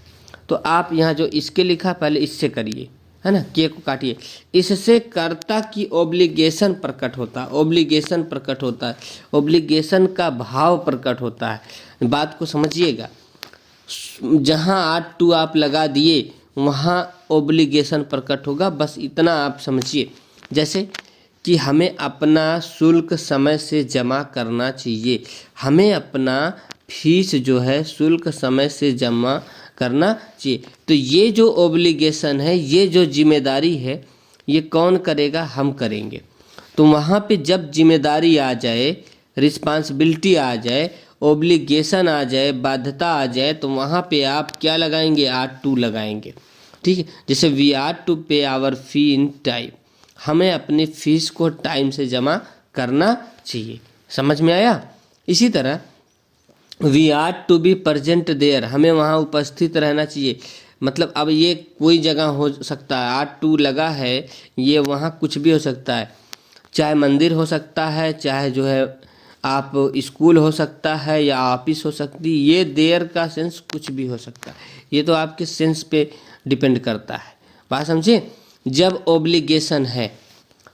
तो आप यहाँ जो इसके लिखा पहले इससे करिए, है ना, के को काटिए, इससे कर्ता की ऑब्लिगेशन प्रकट होता है, ऑब्लिगेशन प्रकट होता है, ऑब्लिगेशन का भाव प्रकट होता है। बात को समझिएगा, जहाँ आर टू आप लगा दिए वहाँ ऑब्लिगेशन प्रकट होगा, बस इतना आप समझिए। जैसे कि हमें अपना शुल्क समय से जमा करना चाहिए, हमें अपना फीस जो है शुल्क समय से जमा करना चाहिए। तो ये जो ऑब्लिगेशन है, ये जो जिम्मेदारी है, ये कौन करेगा, हम करेंगे। तो वहाँ पे जब जिम्मेदारी आ जाए, रिस्पांसिबिलिटी आ जाए, ऑब्लिगेशन आ जाए, बाध्यता आ जाए, तो वहाँ पे आप क्या लगाएंगे, आर टू लगाएंगे। ठीक है, जैसे वी आर टू पे आवर फी इन टाइम, हमें अपनी फीस को टाइम से जमा करना चाहिए। समझ में आया। इसी तरह we are to be present there, हमें वहाँ उपस्थित रहना चाहिए। मतलब अब ये कोई जगह हो सकता है, आर टू लगा है, ये वहाँ कुछ भी हो सकता है, चाहे मंदिर हो सकता है, चाहे जो है आप स्कूल हो सकता है, या ऑफिस हो सकती है। ये देयर का सेंस कुछ भी हो सकता है, ये तो आपके सेंस पे डिपेंड करता है, बात समझे। जब ऑब्लिगेशन है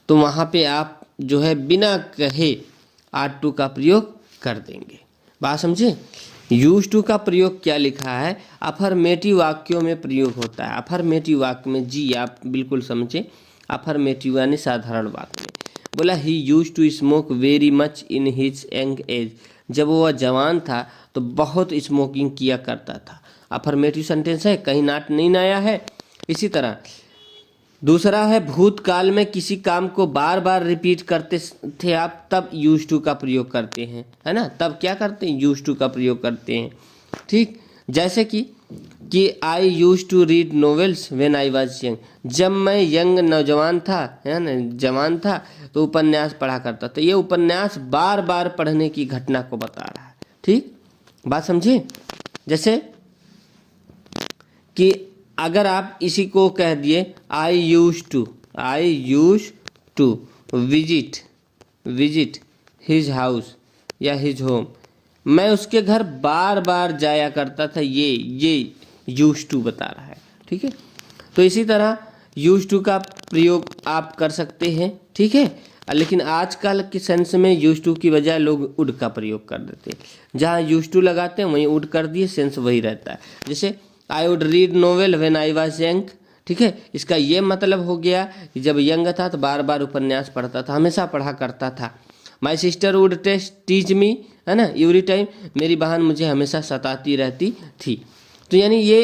तो वहाँ पे आप जो है बिना कहे आर टू का प्रयोग कर देंगे, बात समझे। यूज टू का प्रयोग क्या लिखा है, अफर्मेटिव वाक्यों में प्रयोग होता है। अफर्मेटिव वाक्य में, जी आप बिल्कुल समझे, अफर्मेटिव यानी साधारण वाक्य में। बोला he use to smoke very much in his young age, जब वह जवान था तो बहुत स्मोकिंग किया करता था। अफर्मेटिव सेंटेंस है, कहीं नाट नहीं आया है। इसी तरह दूसरा है, भूतकाल में किसी काम को बार बार रिपीट करते थे आप, तब यूज टू का प्रयोग करते हैं, है ना, तब क्या करते हैं, यूज टू का प्रयोग करते हैं। ठीक, जैसे कि I use to read novels when I was young, जब मैं यंग नौजवान था, है ना, जवान था, तो उपन्यास पढ़ा करता था। ये उपन्यास बार बार पढ़ने की घटना को बता रहा है। ठीक, बात समझिए। जैसे कि अगर आप इसी को कह दिए, I use to visit visit his house या हिज होम, मैं उसके घर बार बार जाया करता था, ये यूज्ड टू बता रहा है। ठीक है, तो इसी तरह यूज्ड टू का प्रयोग आप कर सकते हैं। ठीक है, लेकिन आजकल के सेंस में यूज्ड टू की बजाय लोग वुड का प्रयोग कर देते हैं। जहाँ यूज्ड टू लगाते हैं वहीं वुड कर दिए, सेंस वही रहता है। जैसे I would read novel when I was young. ठीक है, इसका ये मतलब हो गया कि जब यंग था तो बार बार उपन्यास पढ़ता था, हमेशा पढ़ा करता था। My sister would teach me, है ना, एवरी टाइम, मेरी बहन मुझे हमेशा सताती रहती थी। तो यानी ये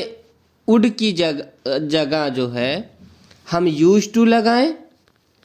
वुड की जगह जो है हम यूज्ड टू लगाएं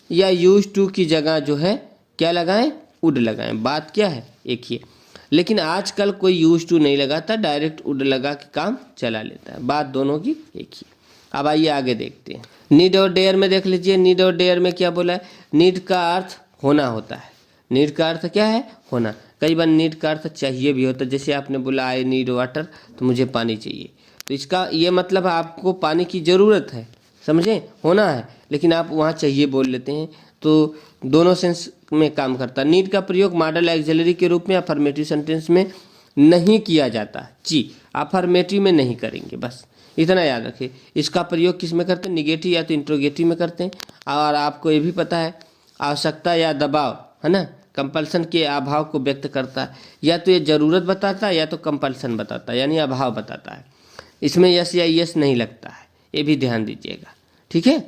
या यूज्ड टू की जगह जो है क्या लगाएं, वुड लगाएं, बात क्या है एक ही है। लेकिन आजकल कोई यूज्ड टू नहीं लगाता, डायरेक्ट वुड लगा के काम चला लेता है, बात दोनों की एक ही। अब आइए आगे देखते हैं। नीड और डेयर में देख लीजिए, नीड और डेयर में क्या बोला है, नीड का अर्थ होना होता है। नीड का अर्थ क्या है, होना। कई बार नीड का अर्थ चाहिए भी होता है, जैसे आपने बोला आई नीड वाटर, तो मुझे पानी चाहिए, तो इसका ये मतलब आपको पानी की ज़रूरत है, समझे, होना है, लेकिन आप वहाँ चाहिए बोल लेते हैं, तो दोनों सेंस में काम करता है। नीड का प्रयोग मॉडल ऑक्सिलरी के रूप में अफर्मेटिव सेंटेंस में नहीं किया जाता जी, अफर्मेटिव में नहीं करेंगे, बस इतना याद रखें। इसका प्रयोग किस में करते हैं, निगेटिव या तो इंट्रोगेटिव में करते हैं। और आपको ये भी पता है आवश्यकता या दबाव, है ना, कंपल्सन के अभाव को व्यक्त करता है, या तो ये ज़रूरत बताता है या तो कंपल्सन बताता है, यानी अभाव बताता है। इसमें यस या यस नहीं लगता है, ये भी ध्यान दीजिएगा। ठीक है,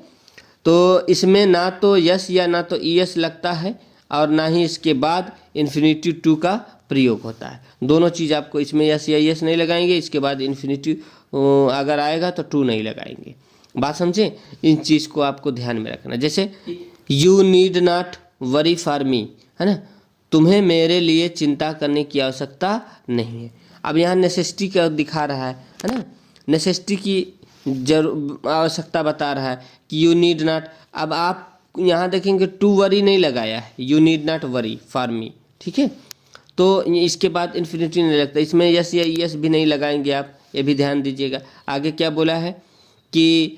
तो इसमें ना तो यस या ना तो ईएस लगता है और ना ही इसके बाद इन्फिनिटिव टू का प्रयोग होता है। दोनों चीज़ आपको, इसमें यस या यस नहीं लगाएंगे, इसके बाद इन्फिनिटिव अगर आएगा तो टू नहीं लगाएंगे। बात समझे, इन चीज़ को आपको ध्यान में रखना। जैसे you need not worry for me, है ना, तुम्हें मेरे लिए चिंता करने की आवश्यकता नहीं है। अब यहाँ नेसेसिटी का दिखा रहा है ना, नेसेसिटी की आवश्यकता बता रहा है कि यू नीड नॉट। अब आप यहाँ देखेंगे टू वरी नहीं लगाया है, you need not worry for me. ठीक है, तो इसके बाद इन्फिनिटी नहीं लगता, इसमें यस या यस भी नहीं लगाएंगे आप, ये भी ध्यान दीजिएगा। आगे क्या बोला है कि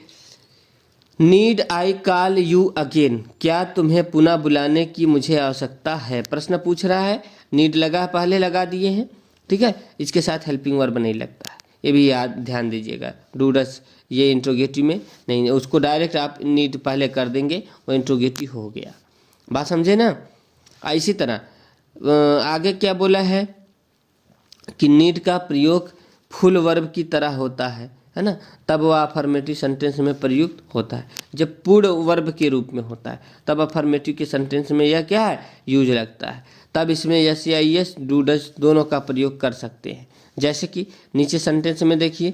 need I call you again, क्या तुम्हें पुनः बुलाने की मुझे आवश्यकता है। प्रश्न पूछ रहा है, नीड लगा, पहले लगा दिए हैं। ठीक है, इसके साथ हेल्पिंग वर्ब नहीं लगता है, ये भी याद ध्यान दीजिएगा। डूडस ये इंट्रोगेटिव में नहीं, उसको डायरेक्ट आप नीड पहले कर देंगे, वो इंट्रोगेटिव हो गया। बात समझे ना। इसी तरह आगे क्या बोला है कि नीड का प्रयोग फुल वर्ब की तरह होता है ना, तब वह अफर्मेटिव सेंटेंस में प्रयुक्त होता है। जब पूर्ण वर्ब के रूप में होता है तब अफर्मेटिव के सेंटेंस में यह क्या है, यूज लगता है। तब इसमें यस या यस, डू डज दोनों का प्रयोग कर सकते हैं। जैसे कि नीचे सेंटेंस में देखिए,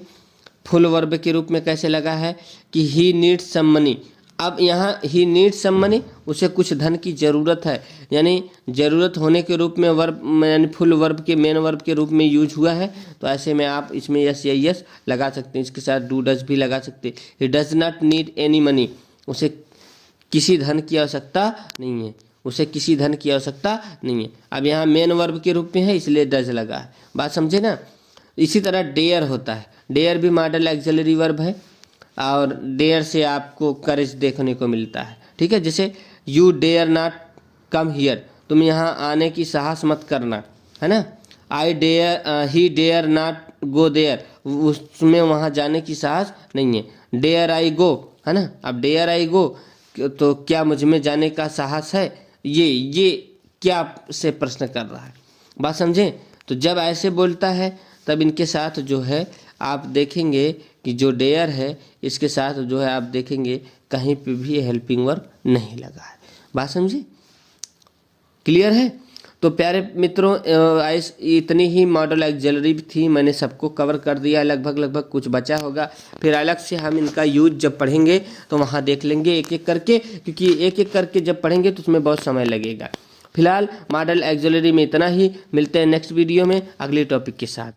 फुल वर्ब के रूप में कैसे लगा है कि ही नीड्स सम मनी। अब यहाँ ही नीड्स सम मनी, उसे कुछ धन की ज़रूरत है, यानी ज़रूरत होने के रूप में वर्ब, यानी फुल वर्ब के मेन वर्ब के रूप में यूज हुआ है। तो ऐसे में आप इसमें यस या यस लगा सकते हैं, इसके साथ डू डज भी लगा सकते हैं। He does not need any money, उसे किसी धन की आवश्यकता नहीं है, उसे किसी धन की आवश्यकता नहीं है। अब यहाँ मेन वर्ब के रूप में है इसलिए डज लगा है। बात समझे ना। इसी तरह डेयर होता है, डेयर भी मॉडल ऑक्सिलरी वर्ब है और डेयर से आपको करेज देखने को मिलता है। ठीक है, जैसे you dare not come here, तुम यहाँ आने की साहस मत करना, है ना। I dare, he dare not go there, उसमें वहाँ जाने की साहस नहीं है। डेयर आई गो, है ना। अब डेयर आई गो, तो क्या मुझ में जाने का साहस है, ये क्या से प्रश्न कर रहा है। बात समझे। तो जब ऐसे बोलता है तब इनके साथ जो है आप देखेंगे कि जो डेयर है इसके साथ जो है आप देखेंगे कहीं पे भी हेल्पिंग वर्ब नहीं लगा है। बात समझे, क्लियर है। तो प्यारे मित्रों, इतनी ही मॉडल ऑक्सिलरी थी, मैंने सबको कवर कर दिया लगभग। कुछ बचा होगा, फिर अलग से हम इनका यूज जब पढ़ेंगे तो वहाँ देख लेंगे एक एक करके, क्योंकि एक एक करके जब पढ़ेंगे तो उसमें बहुत समय लगेगा। फिलहाल मॉडल ऑक्सिलरी में इतना ही, मिलते हैं नेक्स्ट वीडियो में अगले टॉपिक के साथ।